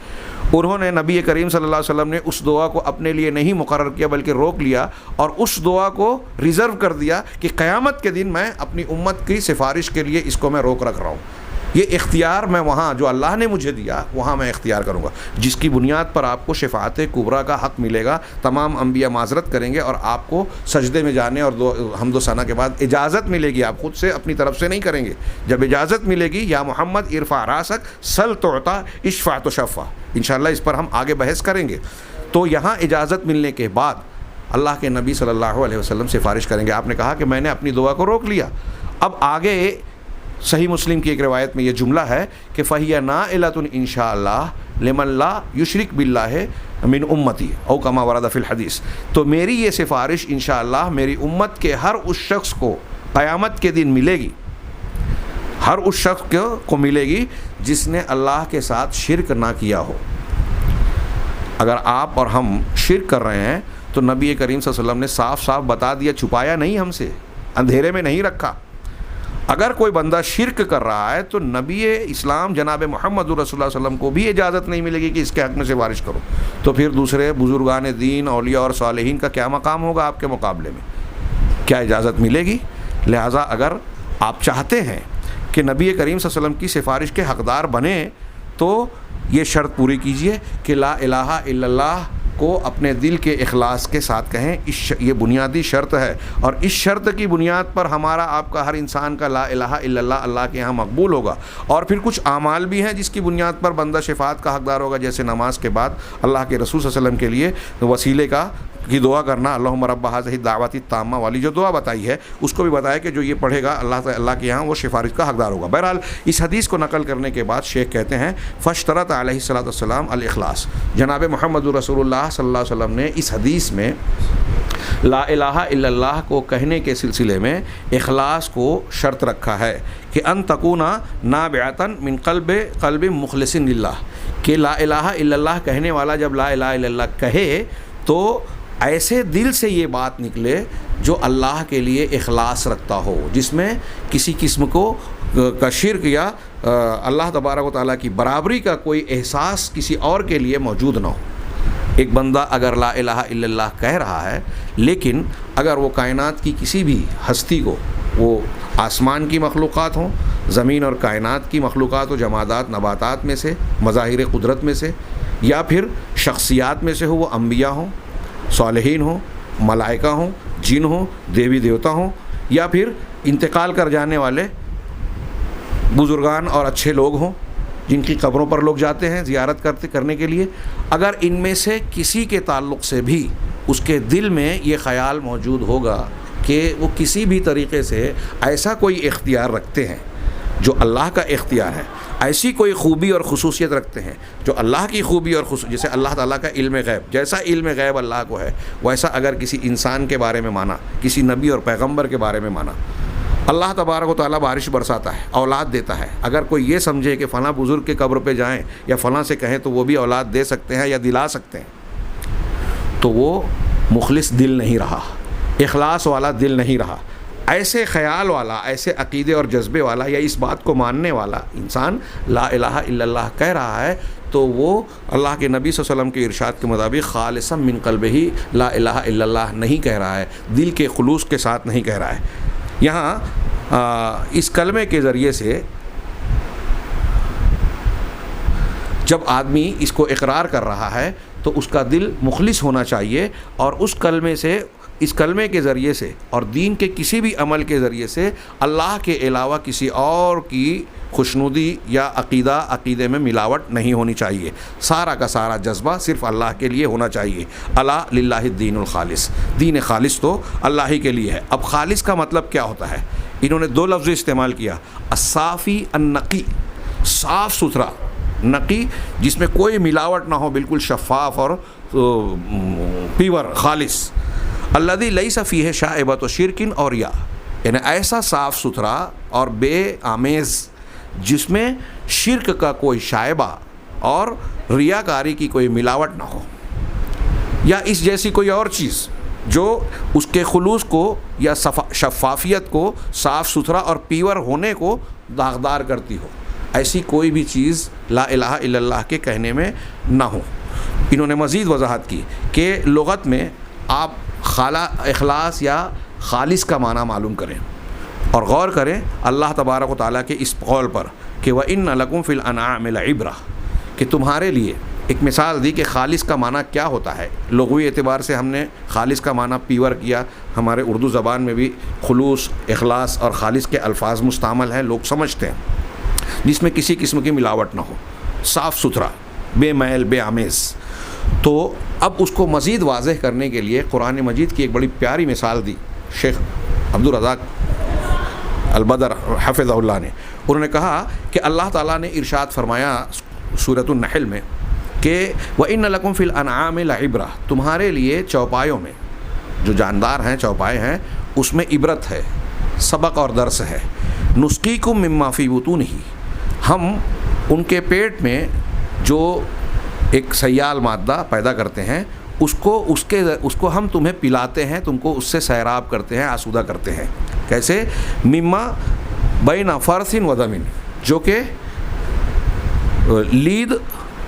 انہوں نے نبی کریم صلی اللہ علیہ وسلم نے اس دعا کو اپنے لیے نہیں مقرر کیا بلکہ روک لیا، اور اس دعا کو ریزرو کر دیا کہ قیامت کے دن میں اپنی امت کی سفارش کے لیے اس کو میں روک رکھ رہا ہوں. یہ اختیار میں وہاں جو اللہ نے مجھے دیا وہاں میں اختیار کروں گا، جس کی بنیاد پر آپ کو شفاعت کبریٰ کا حق ملے گا. تمام انبیاء معذرت کریں گے اور آپ کو سجدے میں جانے اور حمد و ثنا کے بعد اجازت ملے گی. آپ خود سے اپنی طرف سے نہیں کریں گے. جب اجازت ملے گی، یا محمد ارفع راسک سل تعطیٰ اشفع تشفع، انشاءاللہ اس پر ہم آگے بحث کریں گے. تو یہاں اجازت ملنے کے بعد اللہ کے نبی صلی اللہ علیہ وسلم سفارش کریں گے. آپ نے کہا کہ میں نے اپنی دعا کو روک لیا. اب آگے صحیح مسلم کی ایک روایت میں یہ جملہ ہے کہ فَهِيَ نَائِلَةٌ إِن شَاءَ اللَّهُ لِمَن لَا يُشْرِكْ بِاللَّهِ مِنْ أُمَّتِي او كما ورد فی الحدیث. تو میری یہ سفارش انشاءاللہ میری امت کے ہر اس شخص کو قیامت کے دن ملے گی، ہر اس شخص کو ملے گی جس نے اللہ کے ساتھ شرک نہ کیا ہو. اگر آپ اور ہم شرک کر رہے ہیں تو نبی کریم صلی اللہ علیہ وسلم نے صاف صاف بتا دیا، چھپایا نہیں، ہم سے اندھیرے میں نہیں رکھا. اگر کوئی بندہ شرک کر رہا ہے تو نبی اسلام جناب محمد رسول اللہ صلی اللہ علیہ وسلم کو بھی اجازت نہیں ملے گی کہ اس کے حق میں سفارش کرو. تو پھر دوسرے بزرگان دین، اولیاء اور صالحین کا کیا مقام ہوگا آپ کے مقابلے میں؟ کیا اجازت ملے گی؟ لہٰذا اگر آپ چاہتے ہیں کہ نبی کریم صلی اللہ علیہ وسلم کی سفارش کے حقدار بنیں تو یہ شرط پوری کیجئے کہ لا الہ الا اللہ کو اپنے دل کے اخلاص کے ساتھ کہیں. یہ بنیادی شرط ہے، اور اس شرط کی بنیاد پر ہمارا آپ کا ہر انسان کا لا الہ الا اللہ اللہ کے ہاں مقبول ہوگا. اور پھر کچھ اعمال بھی ہیں جس کی بنیاد پر بندہ شفاعت کا حقدار ہوگا، جیسے نماز کے بعد اللہ کے رسول صلی اللہ علیہ وسلم کے لیے وسیلے کی دعا کرنا، اللہم رب ھذہ الدعوۃ التامہ والی جو دعا بتائی ہے اس کو بھی بتایا کہ جو یہ پڑھے گا اللہ کے یہاں وہ سفارش کا حقدار ہوگا. بہرحال اس حدیث کو نقل کرنے کے بعد شیخ کہتے ہیں فاشترط علیہ الصلوۃ والسلام الاخلاص. جناب محمد رسول اللہ صلی اللہ علیہ وسلم نے اس حدیث میں لا الہ الا اللہ کو کہنے کے سلسلے میں اخلاص کو شرط رکھا ہے کہ ان تکون نابعۃ من قلب مخلص للہ، کہ لا الہ الا اللہ کہنے والا جب لا الہ الا اللہ کہے تو ایسے دل سے یہ بات نکلے جو اللہ کے لیے اخلاص رکھتا ہو، جس میں کسی قسم کا شرک یا اللہ تبارک و تعالیٰ کی برابری کا کوئی احساس کسی اور کے لیے موجود نہ ہو. ایک بندہ اگر لا الہ الا اللہ کہہ رہا ہے، لیکن اگر وہ کائنات کی کسی بھی ہستی کو، وہ آسمان کی مخلوقات ہوں، زمین اور کائنات کی مخلوقات و جمادات نباتات میں سے، مظاہر قدرت میں سے، یا پھر شخصیات میں سے ہو، وہ انبیاء ہوں، صالحین ہوں، ملائکہ ہوں، جن ہوں، دیوی دیوتا ہوں، یا پھر انتقال کر جانے والے بزرگان اور اچھے لوگ ہوں جن کی قبروں پر لوگ جاتے ہیں زیارت کرنے کے لیے، اگر ان میں سے کسی کے تعلق سے بھی اس کے دل میں یہ خیال موجود ہوگا کہ وہ کسی بھی طریقے سے ایسا کوئی اختیار رکھتے ہیں جو اللہ کا اختیار ہے، ایسی کوئی خوبی اور خصوصیت رکھتے ہیں جو اللہ کی خوبی اور خصوصیت، جیسے اللہ تعالیٰ کا علم غیب، جیسا علم غیب اللہ کو ہے ویسا اگر کسی انسان کے بارے میں مانا، کسی نبی اور پیغمبر کے بارے میں مانا. اللہ تبارک و تعالیٰ بارش برساتا ہے، اولاد دیتا ہے. اگر کوئی یہ سمجھے کہ فلاں بزرگ کے قبر پہ جائیں یا فلاں سے کہیں تو وہ بھی اولاد دے سکتے ہیں یا دلا سکتے ہیں، تو وہ مخلص دل نہیں رہا، اخلاص والا دل نہیں رہا. ایسے خیال والا، ایسے عقیدے اور جذبے والا یا اس بات کو ماننے والا انسان لا الہ الا اللہ کہہ رہا ہے تو وہ اللہ کے نبی صلی اللہ علیہ وسلم کے ارشاد کے مطابق خالصا من قلبہ لا الہ الا اللہ نہیں کہہ رہا ہے، دل کے خلوص کے ساتھ نہیں کہہ رہا ہے. یہاں اس کلمے کے ذریعے سے جب آدمی اس کو اقرار کر رہا ہے تو اس کا دل مخلص ہونا چاہیے، اور اس کلمے کے ذریعے سے اور دین کے کسی بھی عمل کے ذریعے سے اللہ کے علاوہ کسی اور کی خوشنودی یا عقیدے میں ملاوٹ نہیں ہونی چاہیے. سارا کا سارا جذبہ صرف اللہ کے لیے ہونا چاہیے. الا للہ الدین الخالص، دین خالص تو اللہ ہی کے لیے ہے. اب خالص کا مطلب کیا ہوتا ہے؟ انہوں نے دو لفظ استعمال کیا، الصافی النقی، صاف ستھرا، نقی جس میں کوئی ملاوٹ نہ ہو، بالکل شفاف اور پیور خالص. الذی لیس فیہ شائبۃ شرک اور ریا، یعنی ایسا صاف ستھرا اور بے آمیز جس میں شرک کا کوئی شائبہ اور ریاکاری کی کوئی ملاوٹ نہ ہو، یا اس جیسی کوئی اور چیز جو اس کے خلوص کو یا شفافیت کو، صاف ستھرا اور پیور ہونے کو داغدار کرتی ہو. ایسی کوئی بھی چیز لا الہ الا اللہ کے کہنے میں نہ ہو. انہوں نے مزید وضاحت کی کہ لغت میں آپ اخلاص یا خالص کا معنی معلوم کریں اور غور کریں اللہ تبارک و تعالیٰ کے اس قول پر کہ وَإِنَّ لَكُمْ فِي الْأَنْعَامِ لَعِبْرَةً، کہ تمہارے لیے ایک مثال دی کہ خالص کا معنی کیا ہوتا ہے. لغوی اعتبار سے ہم نے خالص کا معنی پیور کیا، ہمارے اردو زبان میں بھی خلوص، اخلاص اور خالص کے الفاظ مستعمل ہیں، لوگ سمجھتے ہیں، جس میں کسی قسم کی ملاوٹ نہ ہو، صاف ستھرا، بے میل، بے آمیز. تو اب اس کو مزید واضح کرنے کے لیے قرآن مجید کی ایک بڑی پیاری مثال دی شیخ عبدالرزاق البدر حفظہ اللہ نے. انہوں نے کہا کہ اللہ تعالیٰ نے ارشاد فرمایا سورۃ النحل میں کہ وَإِنَّ لَكُمْ فِي الْأَنْعَامِ لَعِبْرَةً، تمہارے لیے چوپایوں میں، جو جاندار ہیں چوپائے ہیں، اس میں عبرت ہے، سبق اور درس ہے. نُسْقِيكُم مِّمَّا فِي بُطُونِهِ، ہم ان کے پیٹ میں جو ایک سیال مادہ پیدا کرتے ہیں اس کو ہم تمہیں پلاتے ہیں، تم کو اس سے سیراب کرتے ہیں، آسودہ کرتے ہیں. کیسے؟ مما بین فرث و دم، جو کہ لید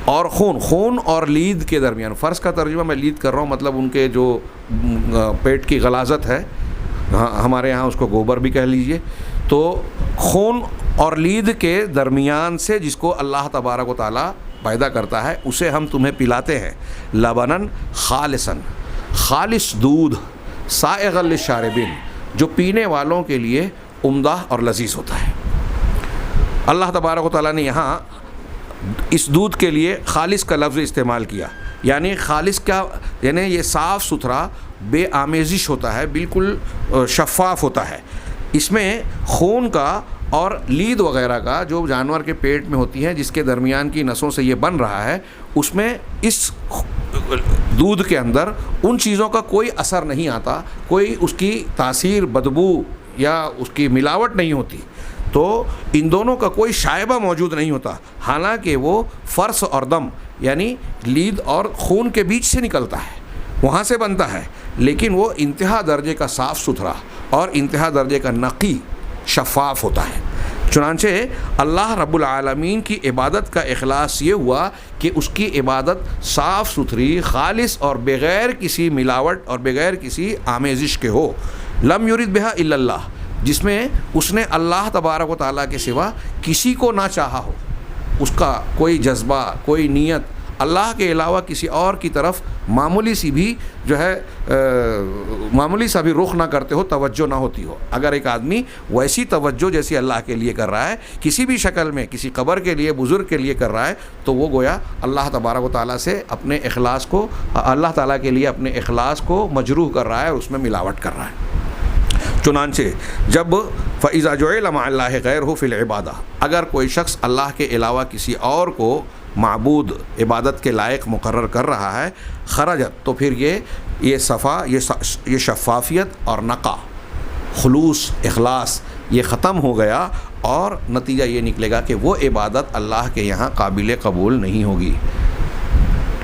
اور خون اور لید کے درمیان. فرض کا ترجمہ میں لید کر رہا ہوں، مطلب ان کے جو پیٹ کی غلاظت ہے، ہمارے ہاں اس کو گوبر بھی کہہ لیجئے. تو خون اور لید کے درمیان سے جس کو اللہ تبارک و تعالیٰ پیدا کرتا ہے اسے ہم تمہیں پلاتے ہیں لبنن خالصاً، خالص دودھ، سائغ للشاربین، جو پینے والوں کے لیے عمدہ اور لذیذ ہوتا ہے۔ اللہ تبارک و تعالیٰ نے یہاں اس دودھ کے لیے خالص کا لفظ استعمال کیا، یعنی خالص کیا، یعنی یہ صاف ستھرا بے آمیزش ہوتا ہے، بالکل شفاف ہوتا ہے۔ اس میں خون کا اور لید وغیرہ کا جو جانور کے پیٹ میں ہوتی ہیں، جس کے درمیان کی نسوں سے یہ بن رہا ہے، اس میں اس دودھ کے اندر ان چیزوں کا کوئی اثر نہیں آتا، کوئی اس کی تاثیر، بدبو یا اس کی ملاوٹ نہیں ہوتی، تو ان دونوں کا کوئی شائبہ موجود نہیں ہوتا، حالانکہ وہ فرث اور دم یعنی لید اور خون کے بیچ سے نکلتا ہے، وہاں سے بنتا ہے، لیکن وہ انتہا درجے کا صاف ستھرا اور انتہا درجے کا نقی، شفاف ہوتا ہے۔ چنانچہ اللہ رب العالمین کی عبادت کا اخلاص یہ ہوا کہ اس کی عبادت صاف ستھری، خالص اور بغیر کسی ملاوٹ اور بغیر کسی آمیزش کے ہو، لم یرد بہا الا اللہ، جس میں اس نے اللہ تبارک و تعالیٰ کے سوا کسی کو نہ چاہا ہو، اس کا کوئی جذبہ، کوئی نیت اللہ کے علاوہ کسی اور کی طرف معمولی سی بھی جو ہے معمولی سا بھی رخ نہ کرتے ہو، توجہ نہ ہوتی ہو۔ اگر ایک آدمی ویسی توجہ جیسی اللہ کے لیے کر رہا ہے، کسی بھی شکل میں کسی قبر کے لیے، بزرگ کے لیے کر رہا ہے، تو وہ گویا اللہ تبارک و تعالیٰ سے اپنے اخلاص کو، اللہ تعالیٰ کے لیے اپنے اخلاص کو مجروح کر رہا ہے، اس میں ملاوٹ کر رہا ہے۔ چنانچہ جب فَإِذَا جُعِلَ مَعَ اللَّهِ غَيْرُهُ فِي الْعِبَادَةِ، اگر کوئی شخص اللہ کے علاوہ کسی اور کو معبود، عبادت کے لائق مقرر کر رہا ہے، خرجت، تو پھر یہ صفا، یہ شفافیت اور نقا، خلوص، اخلاص یہ ختم ہو گیا، اور نتیجہ یہ نکلے گا کہ وہ عبادت اللہ کے یہاں قابل قبول نہیں ہوگی۔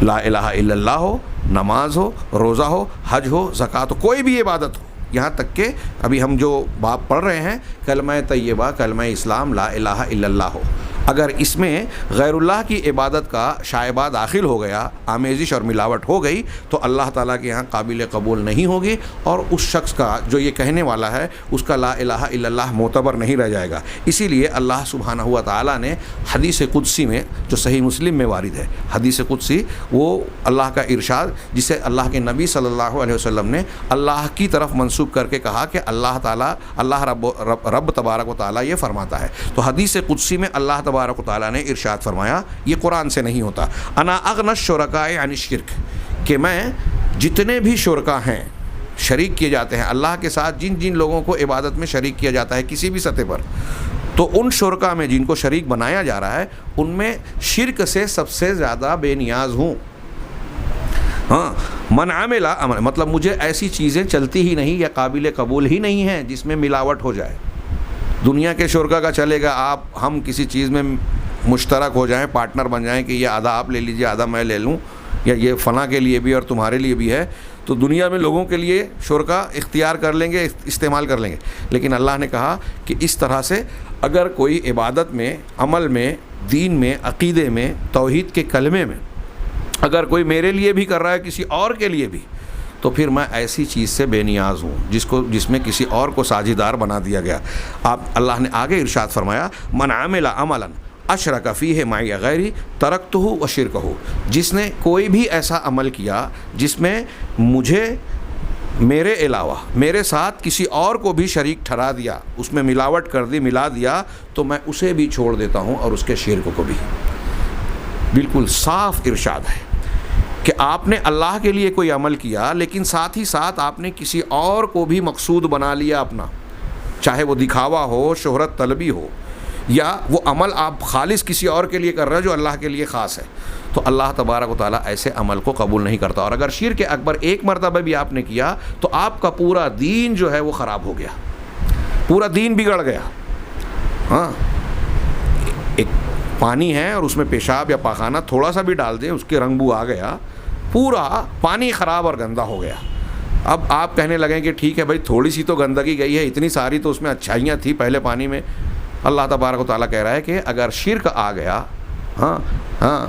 لا الہ الا اللہ ہو، نماز ہو، روزہ ہو، حج ہو، زکوٰۃ ہو، کوئی بھی عبادت ہو، یہاں تک کہ ابھی ہم جو باب پڑھ رہے ہیں کلمہ طیبہ، کلمہ اسلام، لا الہ الا اللہ ہو، اگر اس میں غیر اللہ کی عبادت کا شائبہ داخل ہو گیا، آمیزش اور ملاوٹ ہو گئی، تو اللہ تعالیٰ کے یہاں قابل قبول نہیں ہوگی، اور اس شخص کا جو یہ کہنے والا ہے اس کا لا الہ الا اللہ معتبر نہیں رہ جائے گا۔ اسی لیے اللہ سبحانہ و تعالیٰ نے حدیث قدسی میں، جو صحیح مسلم میں وارد ہے، حدیث قدسی، وہ اللہ کا ارشاد جسے اللہ کے نبی صلی اللہ علیہ وسلم نے اللہ کی طرف منسوب کر کے کہا کہ اللہ تعالیٰ، اللہ رب تبارک و تعالیٰ یہ فرماتا ہے، تو حدیث قدسی میں اللہ تبارک و تعالیٰ نے ارشاد فرمایا، یہ قرآن سے نہیں ہوتا، انا اغنی الشرکاء عن الشرک، کہ میں جتنے بھی شرکا ہیں، شریک کیے جاتے ہیں اللہ کے ساتھ، جن جن لوگوں کو عبادت میں شریک کیا جاتا ہے کسی بھی سطح پر، تو ان شرکا میں جن کو شریک بنایا جا رہا ہے، ان میں شرک سے سب سے زیادہ بے نیاز ہوں۔ ہاں، من عمل عمل، مطلب مجھے ایسی چیزیں چلتی ہی نہیں یا قابل قبول ہی نہیں ہیں جس میں ملاوٹ ہو جائے۔ دنیا کے شرکا کا چلے گا، ہم کسی چیز میں مشترک ہو جائیں، پارٹنر بن جائیں کہ یہ آدھا آپ لے لیجئے، آدھا میں لے لوں، یا یہ فلاں کے لیے بھی اور تمہارے لیے بھی ہے، تو دنیا میں لوگوں کے لیے شرکا اختیار کر لیں گے، استعمال کر لیں گے۔ لیکن اللہ نے کہا کہ اس طرح سے اگر کوئی عبادت میں، عمل میں، دین میں، عقیدے میں، توحید کے کلمے میں اگر کوئی میرے لیے بھی کر رہا ہے، کسی اور کے لیے بھی، تو پھر میں ایسی چیز سے بے نیاز ہوں جس میں کسی اور کو ساجھیدار بنا دیا گیا۔ اللہ نے آگے ارشاد فرمایا، من عمل عملا اشرک فیہ معی غیری ترکتہ وشرکہ، جس نے کوئی بھی ایسا عمل کیا جس میں مجھے، میرے علاوہ، میرے ساتھ کسی اور کو بھی شریک ٹھہرا دیا، اس میں ملاوٹ کر دی، ملا دیا، تو میں اسے بھی چھوڑ دیتا ہوں اور اس کے شرک کو بھی۔ بالکل صاف ارشاد ہے کہ آپ نے اللہ کے لیے کوئی عمل کیا، لیکن ساتھ ہی ساتھ آپ نے کسی اور کو بھی مقصود بنا لیا اپنا، چاہے وہ دکھاوا ہو، شہرت طلبی ہو، یا وہ عمل آپ خالص کسی اور کے لیے کر رہے ہیں جو اللہ کے لیے خاص ہے، تو اللہ تبارک و تعالیٰ ایسے عمل کو قبول نہیں کرتا۔ اور اگر شرک اکبر ایک مرتبہ بھی آپ نے کیا تو آپ کا پورا دین جو ہے وہ خراب ہو گیا، پورا دین بگڑ گیا۔ ہاں، ایک پانی ہے اور اس میں پیشاب یا پاخانہ تھوڑا سا بھی ڈال دیں، اس کے رنگ بو آ گیا، پورا پانی خراب اور گندا ہو گیا۔ اب آپ کہنے لگیں کہ ٹھیک ہے بھائی، تھوڑی سی تو گندگی گئی ہے، اتنی ساری تو اس میں اچھائیاں تھیں پہلے پانی میں۔ اللہ تبارک و تعالیٰ کہہ رہا ہے کہ اگر شرک آ گیا،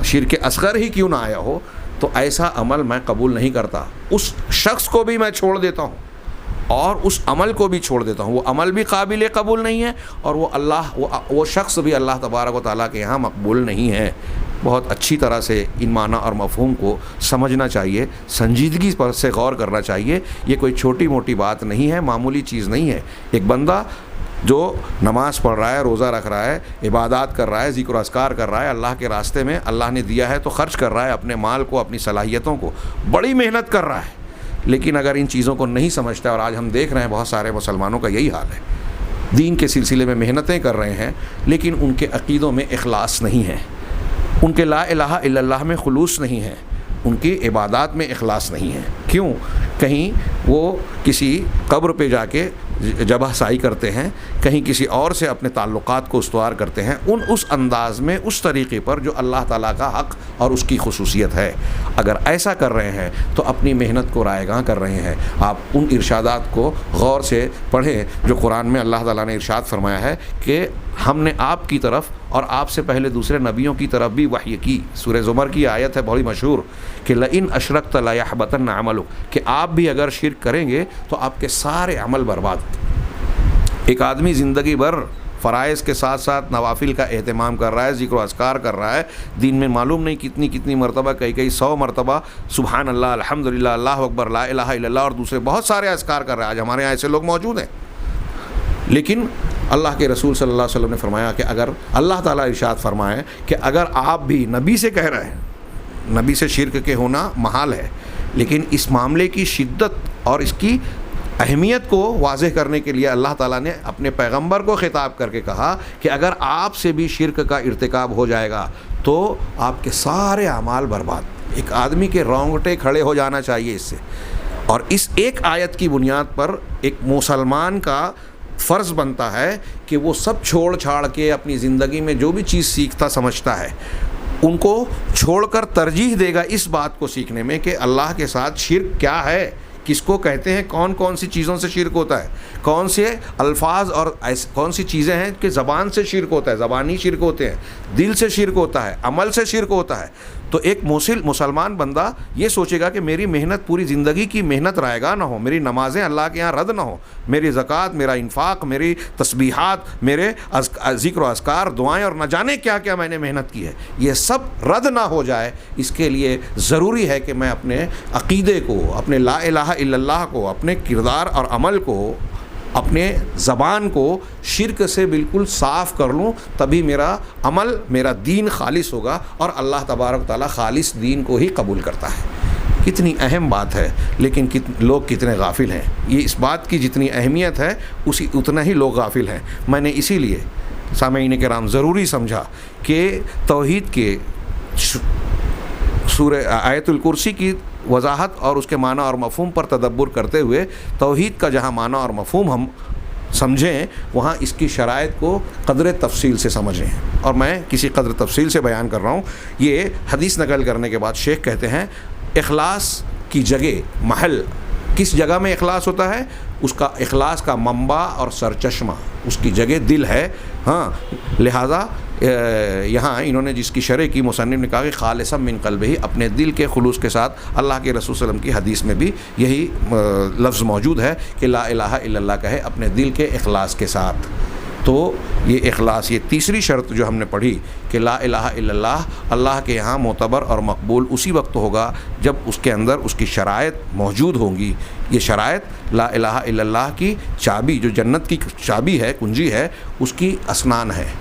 شرک اصغر ہی کیوں نہ آیا ہو، تو ایسا عمل میں قبول نہیں کرتا، اس شخص کو بھی میں چھوڑ دیتا ہوں اور اس عمل کو بھی چھوڑ دیتا ہوں، وہ عمل بھی قابل قبول نہیں ہے اور وہ شخص بھی اللہ تبارک و تعالیٰ کے یہاں مقبول نہیں ہے۔ بہت اچھی طرح سے ان معنی اور مفہوم کو سمجھنا چاہیے، سنجیدگی پر سے غور کرنا چاہیے۔ یہ کوئی چھوٹی موٹی بات نہیں ہے، معمولی چیز نہیں ہے۔ ایک بندہ جو نماز پڑھ رہا ہے، روزہ رکھ رہا ہے، عبادات کر رہا ہے، ذکر و اذکار کر رہا ہے، اللہ کے راستے میں اللہ نے دیا ہے تو خرچ کر رہا ہے، اپنے مال کو، اپنی صلاحیتوں کو بڑی محنت کر رہا ہے، لیکن اگر ان چیزوں کو نہیں سمجھتا، اور آج ہم دیکھ رہے ہیں بہت سارے مسلمانوں کا یہی حال ہے، دین کے سلسلے میں محنتیں کر رہے ہیں لیکن ان کے عقیدوں میں اخلاص نہیں ہے، ان کے لا الہ الا اللہ میں خلوص نہیں ہے، ان کی عبادات میں اخلاص نہیں ہے۔ کیوں؟ کہیں وہ کسی قبر پہ جا کے جبہ سائی کرتے ہیں، کہیں کسی اور سے اپنے تعلقات کو استوار کرتے ہیں، اس انداز میں، اس طریقے پر جو اللہ تعالیٰ کا حق اور اس کی خصوصیت ہے۔ اگر ایسا کر رہے ہیں تو اپنی محنت کو رائے گاں کر رہے ہیں۔ آپ ان ارشادات کو غور سے پڑھیں جو قرآن میں اللہ تعالیٰ نے ارشاد فرمایا ہے کہ ہم نے آپ کی طرف اور آپ سے پہلے دوسرے نبیوں کی طرف بھی وحی کی۔ سورہ زمر کی آیت ہے بڑی مشہور کہ لئن اشرکت لیحبطن عملک، کہ آپ بھی اگر شرک کریں گے تو آپ کے سارے عمل برباد۔ ایک آدمی زندگی بھر فرائض کے ساتھ ساتھ نوافل کا اہتمام کر رہا ہے، ذکر و اذکار کر رہا ہے، دین میں معلوم نہیں کتنی مرتبہ، کئی 100 مرتبہ سبحان اللہ، الحمدللہ، اللہ اکبر، لا الہ الا اللہ اور دوسرے بہت سارے اذکار کر رہا ہے۔ آج ہمارے یہاں ایسے لوگ موجود ہیں، لیکن اللہ کے رسول صلی اللہ علیہ وسلم نے فرمایا کہ اگر اللہ تعالیٰ ارشاد فرمائے کہ اگر آپ بھی نبی سے کہہ رہے ہیں، نبی سے شرک کے ہونا محال ہے، لیکن اس معاملے کی شدت اور اس کی اہمیت کو واضح کرنے کے لیے اللہ تعالیٰ نے اپنے پیغمبر کو خطاب کر کے کہا کہ اگر آپ سے بھی شرک کا ارتکاب ہو جائے گا تو آپ کے سارے اعمال برباد۔ ایک آدمی کے رونگٹے کھڑے ہو جانا چاہیے اس سے، اور اس ایک آیت کی بنیاد پر ایک مسلمان کا فرض بنتا ہے کہ وہ سب چھوڑ چھاڑ کے اپنی زندگی میں جو بھی چیز سیکھتا سمجھتا ہے ان کو چھوڑ کر ترجیح دے گا اس بات کو سیکھنے میں کہ اللہ کے ساتھ شرک کیا ہے، کس کو کہتے ہیں، کون سی چیزوں سے شرک ہوتا ہے، کون سے الفاظ اور کون سی چیزیں ہیں کہ زبان سے شرک ہوتا ہے، زبانی شرک ہوتے ہیں، دل سے شرک ہوتا ہے، عمل سے شرک ہوتا ہے۔ تو ایک مسلمان بندہ یہ سوچے گا کہ میری محنت پوری زندگی کی محنت رائے گا نہ ہو، میری نمازیں اللہ کے یہاں رد نہ ہو، میری زکوٰۃ، میرا انفاق، میری تسبیحات، میرے ذکر و اذکار، دعائیں اور نہ جانے کیا کیا میں نے محنت کی ہے، یہ سب رد نہ ہو جائے۔ اس کے لیے ضروری ہے کہ میں اپنے عقیدے کو، اپنے لا الہ الا اللہ کو، اپنے کردار اور عمل کو، اپنے زبان کو شرک سے بالکل صاف کر لوں، تبھی میرا عمل، میرا دین خالص ہوگا اور اللہ تبارک تعالیٰ خالص دین کو ہی قبول کرتا ہے۔ کتنی اہم بات ہے، لیکن لوگ کتنے غافل ہیں۔ یہ اس بات کی جتنی اہمیت ہے اتنا ہی لوگ غافل ہیں۔ میں نے اسی لیے سامعین کرام ضروری سمجھا کہ توحید کے سورہ آیت الکرسی کی وضاحت اور اس کے معنی اور مفہوم پر تدبر کرتے ہوئے توحید کا جہاں معنی اور مفہوم ہم سمجھیں، وہاں اس کی شرائط کو قدر تفصیل سے سمجھیں، اور میں کسی قدر تفصیل سے بیان کر رہا ہوں۔ یہ حدیث نقل کرنے کے بعد شیخ کہتے ہیں اخلاص کی جگہ، محل، کس جگہ میں اخلاص ہوتا ہے؟ اس کا اخلاص کا منبع اور سرچشمہ، اس کی جگہ دل ہے۔ ہاں، لہٰذا یہاں انہوں نے جس کی شرح کی، مصنف نے کہا کہ خالصا من قلبہ، اپنے دل کے خلوص کے ساتھ۔ اللہ کے رسول صلی اللہ علیہ وسلم کی حدیث میں بھی یہی لفظ موجود ہے کہ لا الہ الا اللہ کہے اپنے دل کے اخلاص کے ساتھ۔ تو یہ اخلاص، یہ تیسری شرط جو ہم نے پڑھی کہ لا الہ الا اللہ اللہ کے یہاں معتبر اور مقبول اسی وقت ہوگا جب اس کے اندر اس کی شرائط موجود ہوں گی۔ یہ شرائط لا الہ الا اللہ کی چابی، جو جنت کی چابی ہے، کنجی ہے، اس کی اسنان ہے۔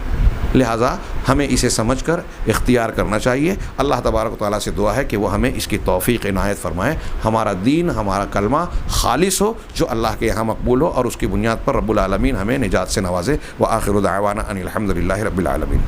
لہٰذا ہمیں اسے سمجھ کر اختیار کرنا چاہیے۔ اللہ تبارک و تعالیٰ سے دعا ہے کہ وہ ہمیں اس کی توفیق عنایت فرمائے، ہمارا دین، ہمارا کلمہ خالص ہو، جو اللہ کے یہاں مقبول ہو، اور اس کی بنیاد پر رب العالمین ہمیں نجات سے نوازے۔ وآخر دعوانا ان الحمد للہ رب العالمین۔